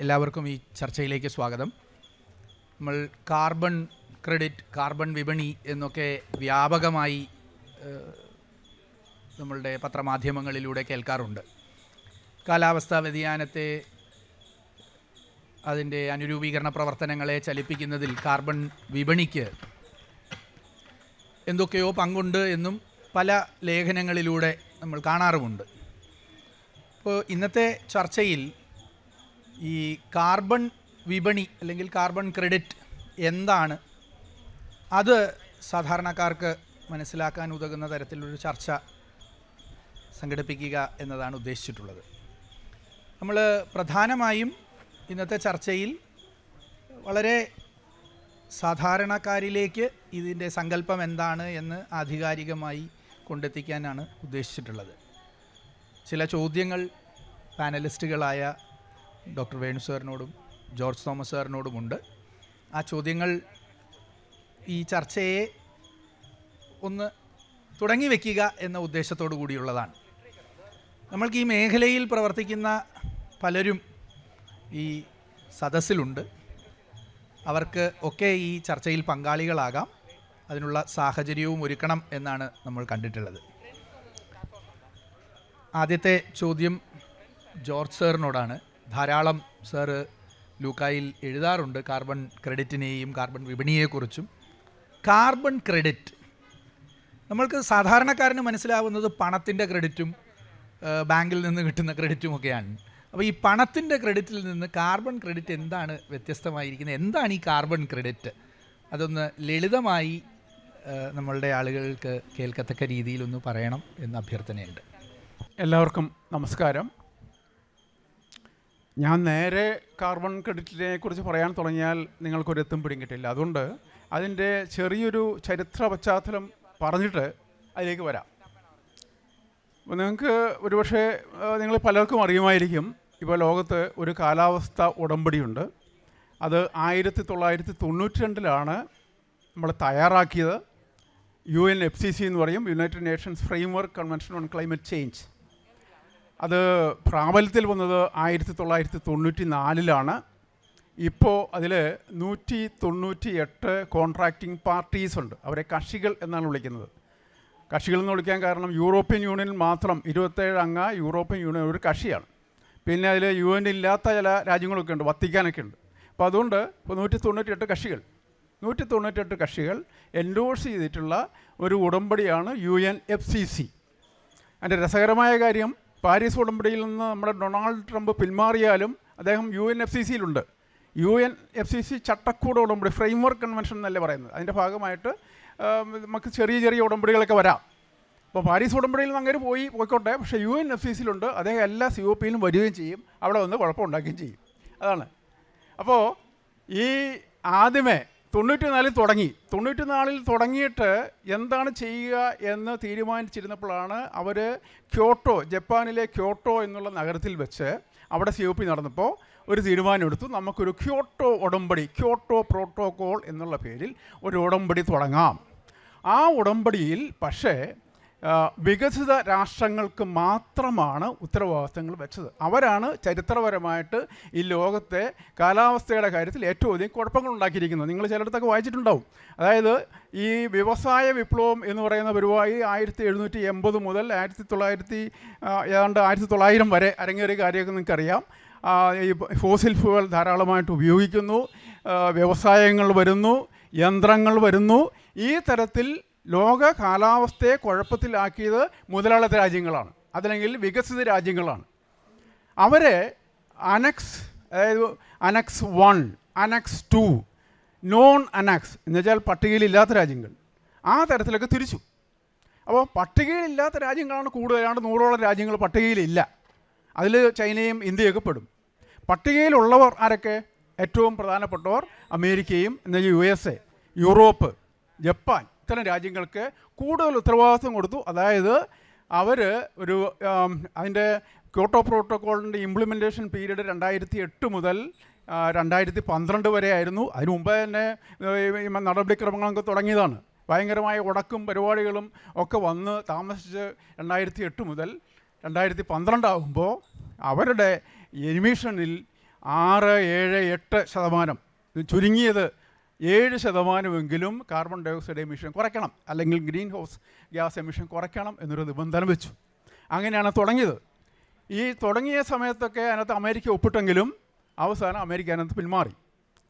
എല്ലാവർക്കും ഈ ചർച്ചയിലേക്ക് സ്വാഗതം. നമ്മൾ കാർബൺ ക്രെഡിറ്റ്, കാർബൺ വിപണി എന്നൊക്കെ വ്യാപകമായി നമ്മളുടെ പത്രമാധ്യമങ്ങളിലൂടെ കേൾക്കാറുണ്ട്. കാലാവസ്ഥാ വ്യതിയാനത്തെ, അതിൻ്റെ അനുരൂപീകരണ പ്രവർത്തനങ്ങളെ ചലിപ്പിക്കുന്നതിൽ കാർബൺ വിപണിക്ക് എന്തൊക്കെയോ പങ്കുണ്ട് എന്നും പല ലേഖനങ്ങളിലൂടെ നമ്മൾ കാണാറുമുണ്ട്. അപ്പോൾ ഇന്നത്തെ ചർച്ചയിൽ ഈ കാർബൺ വിപണി അല്ലെങ്കിൽ കാർബൺ ക്രെഡിറ്റ് എന്താണ്, അത് സാധാരണക്കാർക്ക് മനസ്സിലാക്കാൻ ഉതകുന്ന തരത്തിലൊരു ചർച്ച സംഘടിപ്പിക്കുക എന്നതാണ് ഉദ്ദേശിച്ചിട്ടുള്ളത്. നമ്മൾ പ്രധാനമായും ഇന്നത്തെ ചർച്ചയിൽ വളരെ സാധാരണക്കാരിലേക്ക് ഇതിൻ്റെ സങ്കല്പം എന്താണ് എന്ന് ആധികാരികമായി കൊണ്ടെത്തിക്കാനാണ് ഉദ്ദേശിച്ചിട്ടുള്ളത്. ചില ചോദ്യങ്ങൾ പാനലിസ്റ്റുകളായ ഡോക്ടർ വേണു സാറിനോടും ജോർജ് തോമസ് സാറിനോടുമുണ്ട്. ആ ചോദ്യങ്ങൾ ഈ ചർച്ചയെ ഒന്ന് തുടങ്ങി വയ്ക്കുക എന്ന ഉദ്ദേശത്തോടു കൂടിയുള്ളതാണ്. നമ്മൾക്ക് ഈ മേഖലയിൽ പ്രവർത്തിക്കുന്ന പലരും ഈ സദസ്സിലുണ്ട്. അവർക്ക് ഒക്കെ ഈ ചർച്ചയിൽ പങ്കാളികളാകാം. അതിനുള്ള സാഹചര്യവും ഒരുക്കണം എന്നാണ് നമ്മൾ കണ്ടിട്ടുള്ളത്. ആദ്യത്തെ ചോദ്യം ജോർജ് സാറിനോടാണ്. ധാരാളം സാറ് ലൂക്കായിൽ എഴുതാറുണ്ട് കാർബൺ ക്രെഡിറ്റിനെയും കാർബൺ വിപണിയെക്കുറിച്ചും. കാർബൺ ക്രെഡിറ്റ് നമ്മൾക്ക് സാധാരണക്കാരന് മനസ്സിലാവുന്നത് പണത്തിൻ്റെ ക്രെഡിറ്റും ബാങ്കിൽ നിന്ന് കിട്ടുന്ന ക്രെഡിറ്റും ഒക്കെയാണ്. അപ്പോൾ ഈ പണത്തിൻ്റെ ക്രെഡിറ്റിൽ നിന്ന് കാർബൺ ക്രെഡിറ്റ് എന്താണ് വ്യത്യസ്തമായിരിക്കുന്നത്? എന്താണ് ഈ കാർബൺ ക്രെഡിറ്റ്? അതൊന്ന് ലളിതമായി നമ്മളുടെ ആളുകൾക്ക് കേൾക്കത്തക്ക രീതിയിലൊന്ന് പറയണം എന്ന അഭ്യർത്ഥനയുണ്ട്. എല്ലാവർക്കും നമസ്കാരം. ഞാൻ നേരെ കാർബൺ ക്രെഡിറ്റിനെ കുറിച്ച് പറയാൻ തുടങ്ങിയാൽ നിങ്ങൾക്കൊരെത്തും പിടിയും കിട്ടില്ല. അതുകൊണ്ട് അതിൻ്റെ ചെറിയൊരു ചരിത്ര പശ്ചാത്തലം പറഞ്ഞിട്ട് അതിലേക്ക് വരാം. നിങ്ങൾക്ക് ഒരുപക്ഷെ നിങ്ങൾ പലർക്കും അറിയുമായിരിക്കും, ഇപ്പോൾ ലോകത്ത് ഒരു കാലാവസ്ഥ ഉടമ്പടിയുണ്ട്. അത് 1992 നമ്മൾ തയ്യാറാക്കിയത്. UNFCCC എന്ന് പറയും, United Nations framework convention on climate change. അത് പ്രാബല്യത്തിൽ വന്നത് 1994 ഇപ്പോൾ അതിൽ 198 കോൺട്രാക്റ്റിംഗ് പാർട്ടീസ് ഉണ്ട്. അവരെ കക്ഷികൾ എന്നാണ് വിളിക്കുന്നത്. കക്ഷികൾ എന്ന് വിളിക്കാൻ കാരണം യൂറോപ്യൻ യൂണിയനിൽ മാത്രം 27 അംഗ യൂറോപ്യൻ യൂണിയൻ ഒരു കക്ഷിയാണ്. പിന്നെ അതിൽ UN ഇല്ലാത്ത ചില രാജ്യങ്ങളൊക്കെ ഉണ്ട്, വത്തിക്കാനൊക്കെ ഉണ്ട്. അപ്പോൾ അതുകൊണ്ട് ഇപ്പോൾ 198 കക്ഷികൾ എൻഡോഴ്സ് ചെയ്തിട്ടുള്ള ഒരു ഉടമ്പടിയാണ് UNFCCC. അതിൻ്റെ രസകരമായ കാര്യം, പാരീസ് ഉടമ്പടിയിൽ നിന്ന് നമ്മുടെ ഡൊണാൾഡ് ട്രംപ് പിന്മാറിയാലും അദ്ദേഹം UNFCCയിലുണ്ട്. UNFCCC ചട്ടക്കൂട് ഉടമ്പടി, ഫ്രെയിംവർക്ക് കൺവെൻഷൻ എന്നല്ലേ പറയുന്നത്. അതിൻ്റെ ഭാഗമായിട്ട് നമുക്ക് ചെറിയ ചെറിയ ഉടമ്പടികളൊക്കെ വരാം. അപ്പോൾ പാരീസ് ഉടമ്പടിയിൽ നിന്ന് അങ്ങനെ പോയിക്കോട്ടെ, പക്ഷേ UNFCCയിലുണ്ട്. അദ്ദേഹം എല്ലാ COPയിലും വരികയും ചെയ്യും, അവിടെ വന്ന് കുഴപ്പമുണ്ടാക്കുകയും ചെയ്യും. അതാണ്. അപ്പോൾ ഈ ആദ്യമേ 94 തുടങ്ങി. 94 തുടങ്ങിയിട്ട് എന്താണ് ചെയ്യുക എന്ന് തീരുമാനിച്ചിരുന്നപ്പോഴാണ് അവർ ക്യോട്ടോ, ജപ്പാനിലെ ക്യോട്ടോ എന്നുള്ള നഗരത്തിൽ വെച്ച് അവിടെ COP നടന്നപ്പോൾ ഒരു തീരുമാനമെടുത്തു, നമുക്കൊരു ക്യോട്ടോ ഉടമ്പടി, ക്യോട്ടോ പ്രോട്ടോകോൾ എന്നുള്ള പേരിൽ ഒരു ഉടമ്പടി തുടങ്ങാം. ആ ഉടമ്പടിയിൽ പക്ഷേ വികസിത രാഷ്ട്രങ്ങൾക്ക് മാത്രമാണ് ഉത്തരവാദിത്തങ്ങൾ വെച്ചത്. അവരാണ് ചരിത്രപരമായിട്ട് ഈ ലോകത്തെ കാലാവസ്ഥയുടെ കാര്യത്തിൽ ഏറ്റവും അധികം കുഴപ്പങ്ങൾ ഉണ്ടാക്കിയിരിക്കുന്നത്. നിങ്ങൾ ചിലയിടത്തൊക്കെ വായിച്ചിട്ടുണ്ടാവും. അതായത് ഈ വ്യവസായ വിപ്ലവം എന്ന് പറയുന്ന പരിപാടി 1780 മുതൽ 1900 വരെ അരങ്ങേറിയ കാര്യമൊക്കെ നിങ്ങൾക്കറിയാം. ഈ ഫോസിൽ ഫ്യൂവൽ ധാരാളമായിട്ട് ഉപയോഗിക്കുന്നു, വ്യവസായങ്ങൾ വരുന്നു, യന്ത്രങ്ങൾ വരുന്നു. ഈ തരത്തിൽ ലോക കാലാവസ്ഥയെ കുഴപ്പത്തിലാക്കിയത് മുതലാളിത്ത രാജ്യങ്ങളാണ്, അതല്ലെങ്കിൽ വികസിത രാജ്യങ്ങളാണ്. അവരെ അതായത് അനക്സ് 1, അനക്സ് 2, നോൺ അനക്സ് എന്ന് വെച്ചാൽ പട്ടികയിലില്ലാത്ത രാജ്യങ്ങൾ, ആ തരത്തിലൊക്കെ തിരിച്ചു. അപ്പോൾ പട്ടികയിലില്ലാത്ത രാജ്യങ്ങളാണ് കൂടുതൽ. 100ഓളം രാജ്യങ്ങൾ പട്ടികയിലില്ല. അതിൽ ചൈനയും ഇന്ത്യയൊക്കെ പെടും. പട്ടികയിലുള്ളവർ ആരൊക്കെ? ഏറ്റവും പ്രധാനപ്പെട്ടവർ അമേരിക്കയും എന്നുവെച്ചാൽ USA, യൂറോപ്പ്, ജപ്പാൻ, ഇത്തരം രാജ്യങ്ങൾക്ക് കൂടുതൽ ഉത്തരവാദിത്വം കൊടുത്തു. അതായത് അവർ ഒരു അതിൻ്റെ ക്യോട്ടോ പ്രോട്ടോക്കോളിൻ്റെ ഇംപ്ലിമെൻറ്റേഷൻ പീരീഡ് 2008 മുതൽ 2012 വരെ ആയിരുന്നു. അതിനു മുമ്പ് തന്നെ നടപടിക്രമങ്ങളൊക്കെ തുടങ്ങിയതാണ്. ഭയങ്കരമായ ഉടക്കും പരിപാടികളും ഒക്കെ വന്ന് താമസിച്ച് 2008 മുതൽ 2012 ആകുമ്പോൾ അവരുടെ എമിഷനിൽ 6, 7, 8%, ചുരുങ്ങിയത് 7% കാർബൺ ഡയോക്സൈഡ് എമിഷൻ കുറയ്ക്കണം, അല്ലെങ്കിൽ ഗ്രീൻ ഹൗസ് ഗ്യാസ് എമിഷൻ കുറയ്ക്കണം എന്നൊരു നിബന്ധന വെച്ചു. അങ്ങനെയാണ് തുടങ്ങിയത്. ഈ തുടങ്ങിയ സമയത്തൊക്കെ അതിനകത്ത് അമേരിക്ക ഒപ്പിട്ടെങ്കിലും അവസാനം അമേരിക്ക അതിനകത്ത് പിന്മാറി.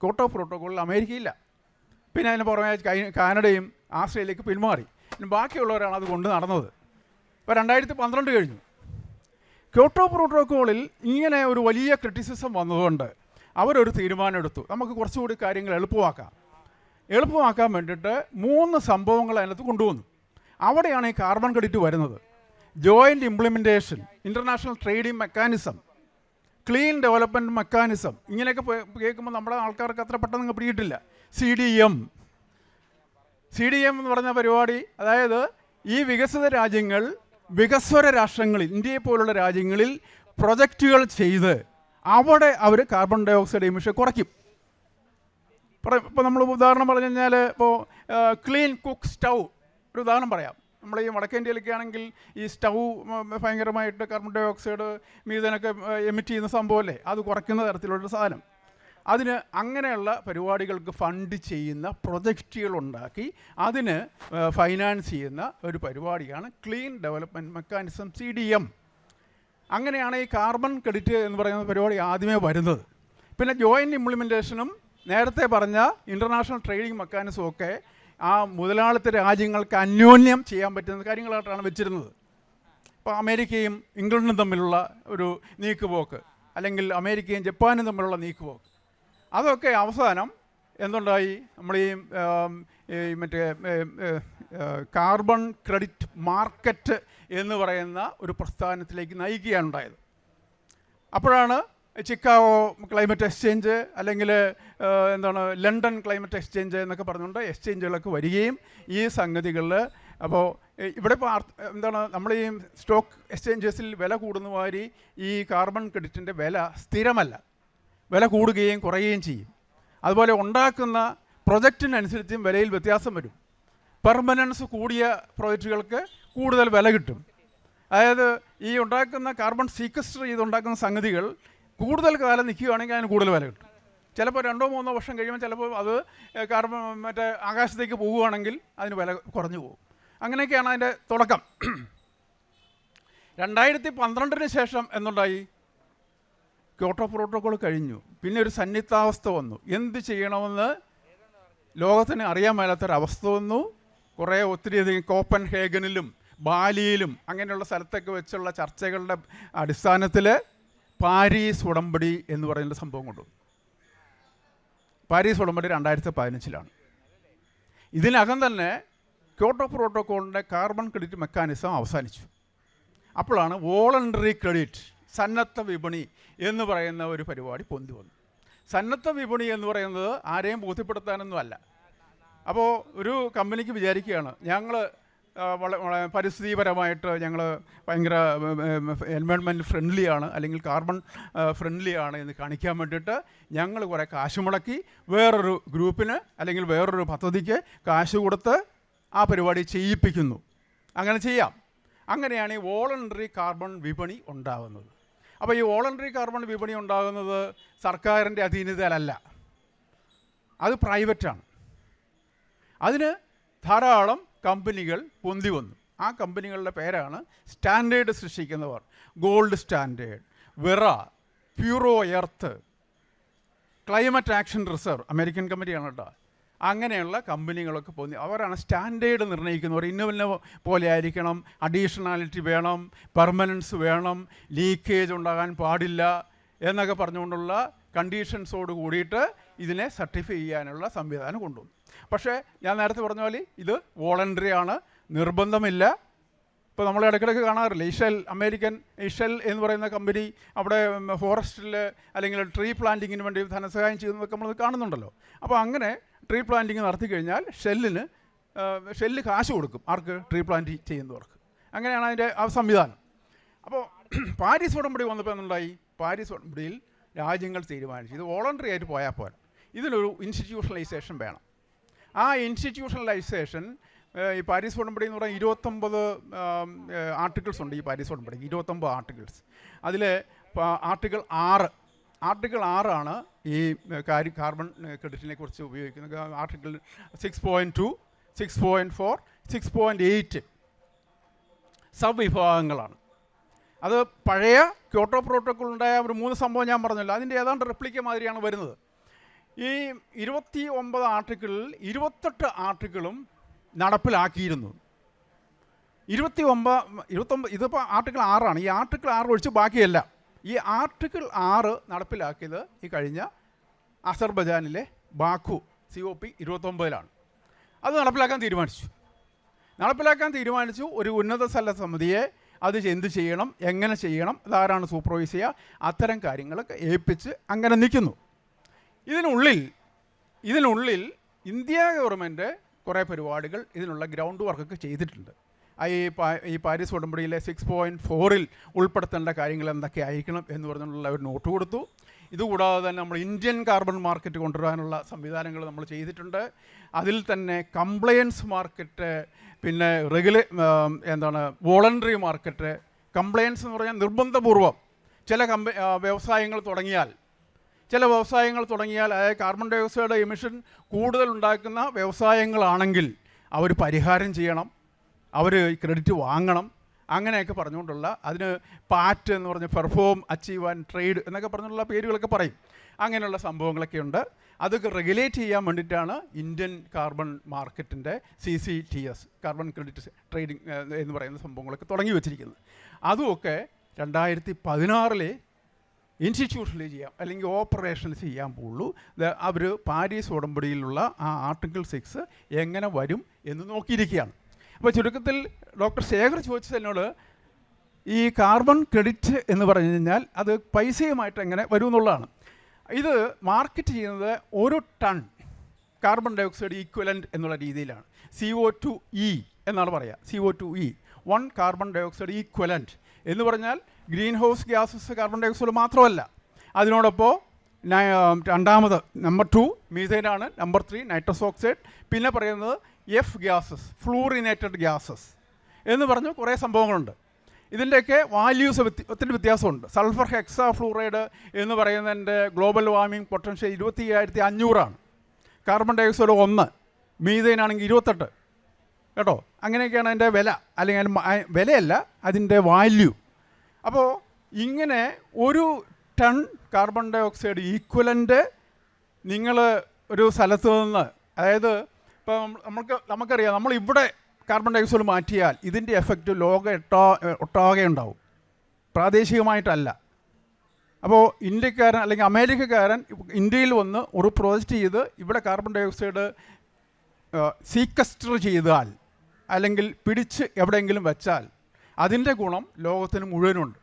ക്യോട്ടോ പ്രോട്ടോക്കോളിൽ അമേരിക്കയില്ല. പിന്നെ അതിന് പുറമെ കാനഡയും ആസ്ട്രേലിയക്ക് പിന്മാറി. പിന്നെ ബാക്കിയുള്ളവരാണ് അത് കൊണ്ട് നടന്നത്. ഇപ്പോൾ 2012 കഴിഞ്ഞു. ക്യോട്ടോ പ്രോട്ടോക്കോളിൽ ഇങ്ങനെ ഒരു വലിയ ക്രിറ്റിസിസം വന്നതുകൊണ്ട് അവരൊരു തീരുമാനമെടുത്തു, നമുക്ക് കുറച്ചുകൂടി കാര്യങ്ങൾ എളുപ്പമാക്കാൻ വേണ്ടിയിട്ട് 3 സംഭവങ്ങൾ അതിനകത്ത് കൊണ്ടുവന്നു. അവിടെയാണ് ഈ കാർബൺ ക്രെഡിറ്റ് വരുന്നത്. Joint implementation, international trading mechanism, clean development mechanism, ഇങ്ങനെയൊക്കെ കേൾക്കുമ്പോൾ നമ്മുടെ ആൾക്കാർക്ക് അത്ര പെട്ടെന്ന് പിടിയിട്ടില്ല. CDM എന്ന് പറഞ്ഞ പരിപാടി, അതായത് ഈ വികസിത രാജ്യങ്ങൾ വികസ്വര രാഷ്ട്രങ്ങളിൽ, ഇന്ത്യയെ പോലുള്ള രാജ്യങ്ങളിൽ പ്രൊജക്റ്റുകൾ ചെയ്ത് അവിടെ അവർ കാർബൺ ഡയോക്സൈഡ് എമിഷൻ കുറയ്ക്കും. ഇപ്പോൾ നമ്മൾ ഉദാഹരണം പറഞ്ഞു കഴിഞ്ഞാൽ, ഇപ്പോൾ ക്ലീൻ കുക്ക് സ്റ്റൗ ഒരു ഉദാഹരണം പറയാം. നമ്മൾ ഈ വടക്കേ ഇന്ത്യയിലൊക്കെ ആണെങ്കിൽ ഈ സ്റ്റൗ ഭയങ്കരമായിട്ട് കാർബൺ ഡയോക്സൈഡ് മീഥേനൊക്കെ എമിറ്റ് ചെയ്യുന്ന സംഭവമല്ലേ, അത് കുറയ്ക്കുന്ന തരത്തിലുള്ളൊരു സാധനം. അതിന് അങ്ങനെയുള്ള പരിപാടികൾക്ക് ഫണ്ട് ചെയ്യുന്ന പ്രൊജക്റ്റുകൾ ഉണ്ടാക്കി അതിന് ഫൈനാൻസ് ചെയ്യുന്ന ഒരു പരിപാടിയാണ് ക്ലീൻ ഡെവലപ്മെൻറ്റ് മെക്കാനിസം, CDM. അങ്ങനെയാണ് ഈ കാർബൺ ക്രെഡിറ്റ് എന്ന് പറയുന്ന പരിപാടി ആദ്യമേ വരുന്നത്. പിന്നെ ജോയിൻ്റ് ഇംപ്ലിമെൻറ്റേഷനും നേരത്തെ പറഞ്ഞ ഇൻ്റർനാഷണൽ ട്രേഡിംഗ് മെക്കാനിസവും ഒക്കെ ആ മുതലാളിത്ത രാജ്യങ്ങൾക്ക് അന്യോന്യം ചെയ്യാൻ പറ്റുന്ന കാര്യങ്ങളായിട്ടാണ് വെച്ചിരുന്നത്. ഇപ്പോൾ അമേരിക്കയും ഇംഗ്ലണ്ടും തമ്മിലുള്ള ഒരു നീക്കുപോക്ക്, അല്ലെങ്കിൽ അമേരിക്കയും ജപ്പാനും തമ്മിലുള്ള നീക്കുപോക്ക്, അതൊക്കെ അവസാനം എന്തുണ്ടായി, നമ്മൾ ഈ മറ്റേ കാർബൺ ക്രെഡിറ്റ് മാർക്കറ്റ് എന്ന് പറയുന്ന ഒരു പ്രസ്ഥാനത്തിലേക്ക് നയിക്കുകയാണ് ഉണ്ടായത്. അപ്പോഴാണ് ചിക്കാഗോ ക്ലൈമറ്റ് എക്സ്ചേഞ്ച്, അല്ലെങ്കിൽ ലണ്ടൻ ക്ലൈമറ്റ് എക്സ്ചേഞ്ച് എന്നൊക്കെ പറഞ്ഞുകൊണ്ട് എക്സ്ചേഞ്ചുകളൊക്കെ വരികയും ഈ സംഗതികളിൽ, അപ്പോൾ ഇവിടെ ഇപ്പോൾ നമ്മൾ ഈ സ്റ്റോക്ക് എക്സ്ചേഞ്ചസിൽ വില കൂടുന്ന മാതിരി ഈ കാർബൺ ക്രെഡിറ്റിൻ്റെ വില സ്ഥിരമല്ല, വില കൂടുകയും കുറയുകയും ചെയ്യും. അതുപോലെ ഉണ്ടാക്കുന്ന പ്രൊജക്റ്റിനനുസരിച്ചും വിലയിൽ വ്യത്യാസം വരും. പെർമനൻസ് കൂടിയ പ്രോജക്റ്റുകൾക്ക് കൂടുതൽ വില കിട്ടും. അതായത് ഈ ഉണ്ടാക്കുന്ന കാർബൺ സീക്വസ്റ്റർ ചെയ്തുണ്ടാക്കുന്ന സംഗതികൾ കൂടുതൽ കാലം നിൽക്കുകയാണെങ്കിൽ അതിന് കൂടുതൽ വില കിട്ടും. ചിലപ്പോൾ 2-3 വർഷം കഴിയുമ്പോൾ ചിലപ്പോൾ അത് കാർബൺ ആകാശത്തേക്ക് പോവുകയാണെങ്കിൽ അതിന് വില കുറഞ്ഞു പോകും. അങ്ങനെയൊക്കെയാണ് അതിൻ്റെ തുടക്കം. 2012 ശേഷം എന്നുണ്ടായി, ക്യോട്ടോ പ്രോട്ടോക്കോൾ കഴിഞ്ഞു. പിന്നെ ഒരു സന്നിഗ്ധാവസ്ഥ വന്നു. എന്ത് ചെയ്യണമെന്ന് ലോകത്തിന് അറിയാൻ മേലാത്തൊരവസ്ഥ വന്നു. ഒത്തിരിയധികം കോപ്പൻഹേഗനിലും ബാലിയിലും അങ്ങനെയുള്ള സ്ഥലത്തൊക്കെ വെച്ചുള്ള ചർച്ചകളുടെ അടിസ്ഥാനത്തിൽ പാരീസ് ഉടമ്പടി എന്ന് പറയുന്ന സംഭവം കൊണ്ടുവന്നു. പാരീസ് ഉടമ്പടി 2015 ഇതിനകം തന്നെ ക്യോട്ടോ പ്രോട്ടോക്കോളിൻ്റെ കാർബൺ ക്രെഡിറ്റ് മെക്കാനിസം അവസാനിച്ചു. അപ്പോഴാണ് വോളണ്ടറി ക്രെഡിറ്റ്, സന്നദ്ധ വിപണി എന്ന് പറയുന്ന ഒരു പരിപാടി പൊന്തി വന്നു. സന്നദ്ധ വിപണി എന്ന് പറയുന്നത് ആരെയും ബോധ്യപ്പെടുത്താനൊന്നും അല്ല. അപ്പോൾ ഒരു കമ്പനിക്ക് വിചാരിക്കുകയാണ്, ഞങ്ങൾ പരിസ്ഥിതിപരമായിട്ട് ഞങ്ങൾ ഭയങ്കര എൻവയോൺമെൻറ്റ് ഫ്രണ്ട്ലിയാണ്, അല്ലെങ്കിൽ കാർബൺ ഫ്രണ്ട്ലിയാണ് എന്ന് കാണിക്കാൻ വേണ്ടിയിട്ട് ഞങ്ങൾ കുറേ കാശ് മുടക്കി വേറൊരു ഗ്രൂപ്പിന് അല്ലെങ്കിൽ വേറൊരു പദ്ധതിക്ക് കാശ് കൊടുത്ത് ആ പരിപാടി ചെയ്യിപ്പിക്കുന്നു. അങ്ങനെ ചെയ്യാം. അങ്ങനെയാണ് ഈ വോളണ്ടറി കാർബൺ വിപണി ഉണ്ടാകുന്നത്. അപ്പോൾ ഈ വോളണ്ടറി കാർബൺ വിപണി ഉണ്ടാകുന്നത് സർക്കാരിൻ്റെ അധീനതയിലല്ല, അത് പ്രൈവറ്റാണ്. അതിന് ധാരാളം കമ്പനികൾ പൊന്തി വന്നു. ആ കമ്പനികളുടെ പേരാണ് സ്റ്റാൻഡേർഡ് സൃഷ്ടിക്കുന്നവർ. Gold Standard, Verra, Puro Earth, Climate Action Reserve, American കമ്പനിയാണ് കേട്ടോ. അങ്ങനെയുള്ള കമ്പനികളൊക്കെ പൊന്തി, അവരാണ് സ്റ്റാൻഡേർഡ് നിർണ്ണയിക്കുന്നവർ. ഇന്ന പോലെ ആയിരിക്കണം, അഡീഷണാലിറ്റി വേണം, പെർമനൻസ് വേണം, ലീക്കേജ് ഉണ്ടാകാൻ പാടില്ല എന്നൊക്കെ പറഞ്ഞുകൊണ്ടുള്ള കണ്ടീഷൻസോട് കൂടിയിട്ട് ഇതിനെ സർട്ടിഫൈ ചെയ്യാനുള്ള സംവിധാനം കൊണ്ടുവന്നു. പക്ഷേ ഞാൻ നേരത്തെ പറഞ്ഞ പോലെ ഇത് വോളണ്ടറി ആണ്, നിർബന്ധമില്ല. ഇപ്പോൾ നമ്മൾ ഇടയ്ക്കിടയ്ക്ക് കാണാറില്ല, അമേരിക്കൻ ഇഷൽ എന്ന് പറയുന്ന കമ്പനി അവിടെ ഫോറസ്റ്റിൽ അല്ലെങ്കിൽ ട്രീ പ്ലാന്റിങ്ങിന് വേണ്ടി ധനസഹായം ചെയ്യുന്നതൊക്കെ നമ്മൾ കാണുന്നുണ്ടല്ലോ. അപ്പോൾ അങ്ങനെ ട്രീ പ്ലാന്റിങ് നടത്തി കഴിഞ്ഞാൽ ഷെല്ല് കാശ് കൊടുക്കും ആർക്ക്? ട്രീ പ്ലാന്റ് ചെയ്യുന്നവർക്ക്. അങ്ങനെയാണ് അതിൻ്റെ ആ സംവിധാനം. അപ്പോൾ പാരീസ് ഉടമ്പടി വന്നപ്പോൾ എന്നുണ്ടായി, പാരീസ് ഉടമ്പടിയിൽ രാജ്യങ്ങൾ തീരുമാനിച്ചു ഇത് വോളണ്ടറി ആയിട്ട് പോയാൽ പോരാ, ഇതിനൊരു ഇൻസ്റ്റിറ്റ്യൂഷണലൈസേഷൻ വേണം. ആ ഇൻസ്റ്റിറ്റ്യൂഷണലൈസേഷൻ ഈ പാരീസ് ഉടമ്പടി എന്ന് പറഞ്ഞാൽ 29 ആർട്ടിക്കിൾസ് ഉണ്ട്. ഈ പാരീസ് ഉടമ്പടിക്ക് 29 ആർട്ടിക്കിൾസ്. അതിൽ ആർട്ടിക്കിൾ 6 ആർട്ടിക്കിൾ 6 ഈ കാർബൺ ക്രെഡിറ്റിനെ കുറിച്ച് ഉപയോഗിക്കുന്നത്. ആർട്ടിക്കിൾ 6.2, 6.4, 6.8 സബ് വിഭാഗങ്ങളാണ്. അത് പഴയ ക്യോട്ടോ പ്രോട്ടോക്കോൾ ഉണ്ടായ ഒരു 3 സംഭവം ഞാൻ പറഞ്ഞല്ലോ, അതിൻ്റെ ഏതാണ്ട് റെപ്ലിക്ക മാതിരിയാണ് വരുന്നത്. ഈ 29 ആർട്ടിക്കിളിൽ 28 ആർട്ടിക്കിളും നടപ്പിലാക്കിയിരുന്നു. 29 ഇതിപ്പോൾ ആർട്ടിക്കിൾ 6 ഈ ആർട്ടിക്കിൾ 6 ഒഴിച്ച് ബാക്കിയല്ല. ഈ ആർട്ടിക്കിൾ 6 നടപ്പിലാക്കിയത് ഈ കഴിഞ്ഞ അസർബൈജാനിലെ ബാക്കു COP 29 അത് നടപ്പിലാക്കാൻ തീരുമാനിച്ചു. ഒരു ഉന്നതതല സമിതിയെ അത് എന്ത് ചെയ്യണം, എങ്ങനെ ചെയ്യണം, അതാരാണ് സൂപ്പർവൈസ് ചെയ്യുക, അത്തരം കാര്യങ്ങളൊക്കെ ഏൽപ്പിച്ച് അങ്ങനെ നിൽക്കുന്നു. ഇതിനുള്ളിൽ ഇന്ത്യ ഗവൺമെൻറ് കുറേ പരിപാടികൾ ഇതിനുള്ള ഗ്രൗണ്ട് വർക്കൊക്കെ ചെയ്തിട്ടുണ്ട്. ഈ പാരീസ് ഉടമ്പടിയിലെ 6.4 ഉൾപ്പെടുത്തേണ്ട കാര്യങ്ങൾ എന്തൊക്കെ ആയിരിക്കണം എന്ന് പറഞ്ഞുള്ള ഒരു നോട്ട് കൊടുത്തു. ഇതുകൂടാതെ തന്നെ നമ്മൾ ഇന്ത്യൻ കാർബൺ മാർക്കറ്റ് കൊണ്ടുവരാനുള്ള സംവിധാനങ്ങൾ നമ്മൾ ചെയ്തിട്ടുണ്ട്. അതിൽ തന്നെ കംപ്ലയൻസ് മാർക്കറ്റ്, പിന്നെ വോളണ്ടറി മാർക്കറ്റ്. കംപ്ലയൻസ് എന്ന് പറഞ്ഞാൽ നിർബന്ധപൂർവം ചില വ്യവസായങ്ങൾ തുടങ്ങിയാൽ അതായത് കാർബൺ ഡൈ ഓക്സൈഡ് എമിഷൻ കൂടുതൽ ഉണ്ടാക്കുന്ന വ്യവസായങ്ങളാണെങ്കിൽ അവർ പരിഹാരം ചെയ്യണം, അവർ ക്രെഡിറ്റ് വാങ്ങണം, അങ്ങനെയൊക്കെ പറഞ്ഞുകൊണ്ടുള്ള അതിന് പാറ്റ് എന്ന് പറഞ്ഞ് പെർഫോം, അച്ചീവ് ആൻഡ് ട്രേഡ് എന്നൊക്കെ പറഞ്ഞുള്ള പേരുകളൊക്കെ പറയും. അങ്ങനെയുള്ള സംഭവങ്ങളൊക്കെ ഉണ്ട്. അതൊക്കെ റെഗുലേറ്റ് ചെയ്യാൻ വേണ്ടിയിട്ടാണ് ഇന്ത്യൻ കാർബൺ മാർക്കറ്റിൻ്റെ CCTS കാർബൺ ക്രെഡിറ്റ് ട്രേഡിംഗ് എന്ന് പറയുന്ന സംഭവങ്ങളൊക്കെ തുടങ്ങി വെച്ചിരിക്കുന്നത്. അതുമൊക്കെ 2016 ഇൻസ്റ്റിറ്റ്യൂഷനിൽ ചെയ്യാം, അല്ലെങ്കിൽ ഓപ്പറേഷൻസ് ചെയ്യാൻ പോകുള്ളൂ. അവർ പാരീസ് ഉടമ്പടിയിലുള്ള ആ ആർട്ടിക്കിൾ 6 എങ്ങനെ വരും എന്ന് നോക്കിയിരിക്കുകയാണ്. അപ്പോൾ ചുരുക്കത്തിൽ ഡോക്ടർ ശേഖർ ചോദിച്ചതിനോട് ഈ കാർബൺ ക്രെഡിറ്റ് എന്ന് പറഞ്ഞു കഴിഞ്ഞാൽ അത് പൈസയുമായിട്ട് എങ്ങനെ വരും എന്നുള്ളതാണ്. ഇത് മാർക്കറ്റ് ചെയ്യുന്നത് ഒരു tonne carbon dioxide equivalent എന്നുള്ള രീതിയിലാണ്. CO2e എന്നാണ് പറയുക. CO2e 1 carbon dioxide equivalent എന്ന് പറഞ്ഞാൽ greenhouse gases carbon dioxide മാത്രമല്ല, അതിനോടൊപ്പം രണ്ടാമത് നമ്പർ 2 മീഥേനാണ്, നമ്പർ 3 നൈട്രസ് ഓക്സൈഡ്, പിന്നെ പറയുന്നത് F ഗ്യാസസ്, ഫ്ലൂറിനേറ്റഡ് ഗ്യാസസ് എന്ന് പറഞ്ഞ് കുറേ സംഭവങ്ങളുണ്ട്. ഇതിൻ്റെയൊക്കെ വാല്യൂസ് ഒത്തിരി വ്യത്യാസമുണ്ട്. സൾഫർ ഹെക്സാ ഫ്ലൂറൈഡ് എന്ന് പറയുന്നതിൻ്റെ global warming potential 25,500 carbon dioxide 1, മീഥേനാണെങ്കിൽ 28 കേട്ടോ. അങ്ങനെയൊക്കെയാണ് അതിൻ്റെ വില, അല്ലെങ്കിൽ വിലയല്ല, അതിൻ്റെ വാല്യൂ. അപ്പോൾ ഇങ്ങനെ ഒരു tonne carbon dioxide equivalent നിങ്ങൾ ഒരു സ്ഥലത്ത് നിന്ന്, അതായത് ഇപ്പം നമുക്കറിയാം, നമ്മളിവിടെ കാർബൺ ഡൈ ഓക്സൈഡ് മാറ്റിയാൽ ഇതിൻ്റെ എഫക്റ്റ് ഒട്ടാകെ ഉണ്ടാവും, പ്രാദേശികമായിട്ടല്ല. അപ്പോൾ ഇന്ത്യക്കാരൻ അല്ലെങ്കിൽ അമേരിക്കക്കാരൻ ഇന്ത്യയിൽ വന്ന് ഒരു പ്രോജക്റ്റ് ചെയ്ത് ഇവിടെ കാർബൺ ഡൈ ഓക്സൈഡ് സീക്വസ്റ്റർ ചെയ്താൽ അല്ലെങ്കിൽ പിടിച്ച് എവിടെയെങ്കിലും വെച്ചാൽ അതിൻ്റെ ഗുണം ലോകത്തിന് മുഴുവനുണ്ട്.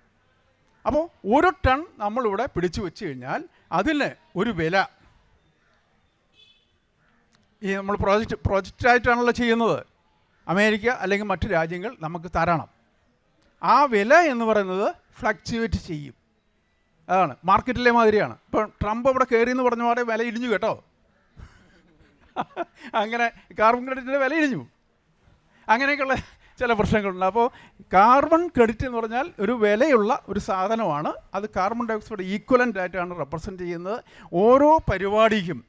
അപ്പോൾ ഒരു ടൺ നമ്മളിവിടെ പിടിച്ചു വെച്ച് കഴിഞ്ഞാൽ അതിന് ഒരു വില, ഈ നമ്മൾ പ്രോജക്റ്റായിട്ടാണല്ലോ ചെയ്യുന്നത്, അമേരിക്ക അല്ലെങ്കിൽ മറ്റു രാജ്യങ്ങൾ നമുക്ക് തരണം. ആ വില എന്ന് പറയുന്നത് ഫ്ലക്ച്വേറ്റ് ചെയ്യും. അതാണ് മാർക്കറ്റിലെ മാതിരിയാണ്. ഇപ്പം ട്രംപ് അവിടെ കയറി എന്ന് പറഞ്ഞ പാടെ വില ഇടിഞ്ഞു കേട്ടോ. അങ്ങനെ കാർബൺ ക്രെഡിറ്റിൻ്റെ വില ഇടിഞ്ഞു. അങ്ങനെയൊക്കെയുള്ള ചില പ്രശ്നങ്ങളുണ്ട്. അപ്പോൾ കാർബൺ ക്രെഡിറ്റ് എന്ന് പറഞ്ഞാൽ ഒരു വിലയുള്ള ഒരു സാധനമാണ്. അത് കാർബൺ ഡൈ ഓക്സൈഡ് ഈക്വലൻ്റ് ആയിട്ടാണ് റെപ്രസെൻറ്റ് ചെയ്യുന്നത്. ഓരോ പരിപാടിക്കും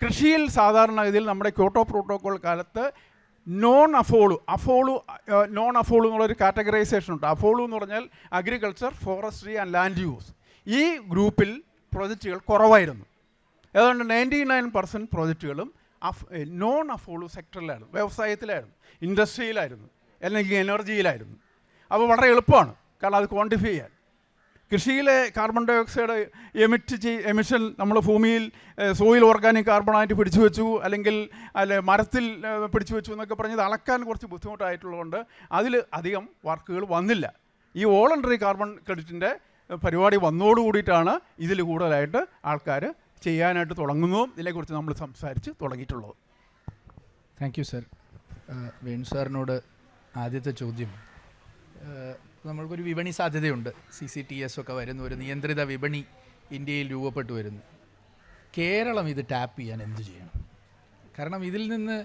കൃഷിയിൽ സാധാരണ ഇതിൽ നമ്മുടെ ക്യോട്ടോ പ്രോട്ടോക്കോൾ കാലത്ത് നോൺ അഫോളു എന്നുള്ളൊരു കാറ്റഗറൈസേഷൻ ഉണ്ട്. അഫോളു എന്ന് പറഞ്ഞാൽ agriculture, forestry and land use. ഈ ഗ്രൂപ്പിൽ പ്രോജക്റ്റുകൾ കുറവായിരുന്നു. ഏതാണ്ട് 99% പ്രോജക്റ്റുകളും നോൺ അഫോളു സെക്ടറിലായിരുന്നു, വ്യവസായത്തിലായിരുന്നു, ഇൻഡസ്ട്രിയിലായിരുന്നു, അല്ലെങ്കിൽ എനർജിയിലായിരുന്നു. അപ്പോൾ വളരെ എളുപ്പമാണ്, കാരണം അത് ക്വാണ്ടിഫൈ ചെയ്യാൻ. കൃഷിയിലെ കാർബൺ ഡൈ ഓക്സൈഡ് എമിഷൻ നമ്മൾ ഭൂമിയിൽ സോയിൽ ഓർഗാനിക് കാർബണായിട്ട് പിടിച്ചു വെച്ചു, അല്ലെങ്കിൽ മരത്തിൽ പിടിച്ചു വെച്ചു എന്നൊക്കെ പറഞ്ഞത് അളക്കാൻ കുറച്ച് ബുദ്ധിമുട്ടായിട്ടുള്ളതുകൊണ്ട് അതിൽ അധികം വർക്കുകൾ വന്നില്ല. ഈ വോളണ്ടറി കാർബൺ ക്രെഡിറ്റിൻ്റെ പരിപാടി വന്നോടുകൂടിയിട്ടാണ് ഇതിൽ കൂടുതലായിട്ട് ആൾക്കാർ ചെയ്യാനായിട്ട് തുടങ്ങുന്നതും ഇതിനെക്കുറിച്ച് നമ്മൾ സംസാരിച്ച് തുടങ്ങിയിട്ടുള്ളത്. Thank you sir. വേണു സാറിനോട് ആദ്യത്തെ ചോദ്യം, നമ്മൾക്കൊരു വിപണി സാധ്യതയുണ്ട്, CCTS ഒക്കെ വരുന്ന ഒരു നിയന്ത്രിത വിപണി ഇന്ത്യയിൽ രൂപപ്പെട്ടു വരുന്നു. കേരളം ഇത് ടാപ്പ് ചെയ്യാൻ എന്ത് ചെയ്യണം? കാരണം ഇതിൽ നിന്ന്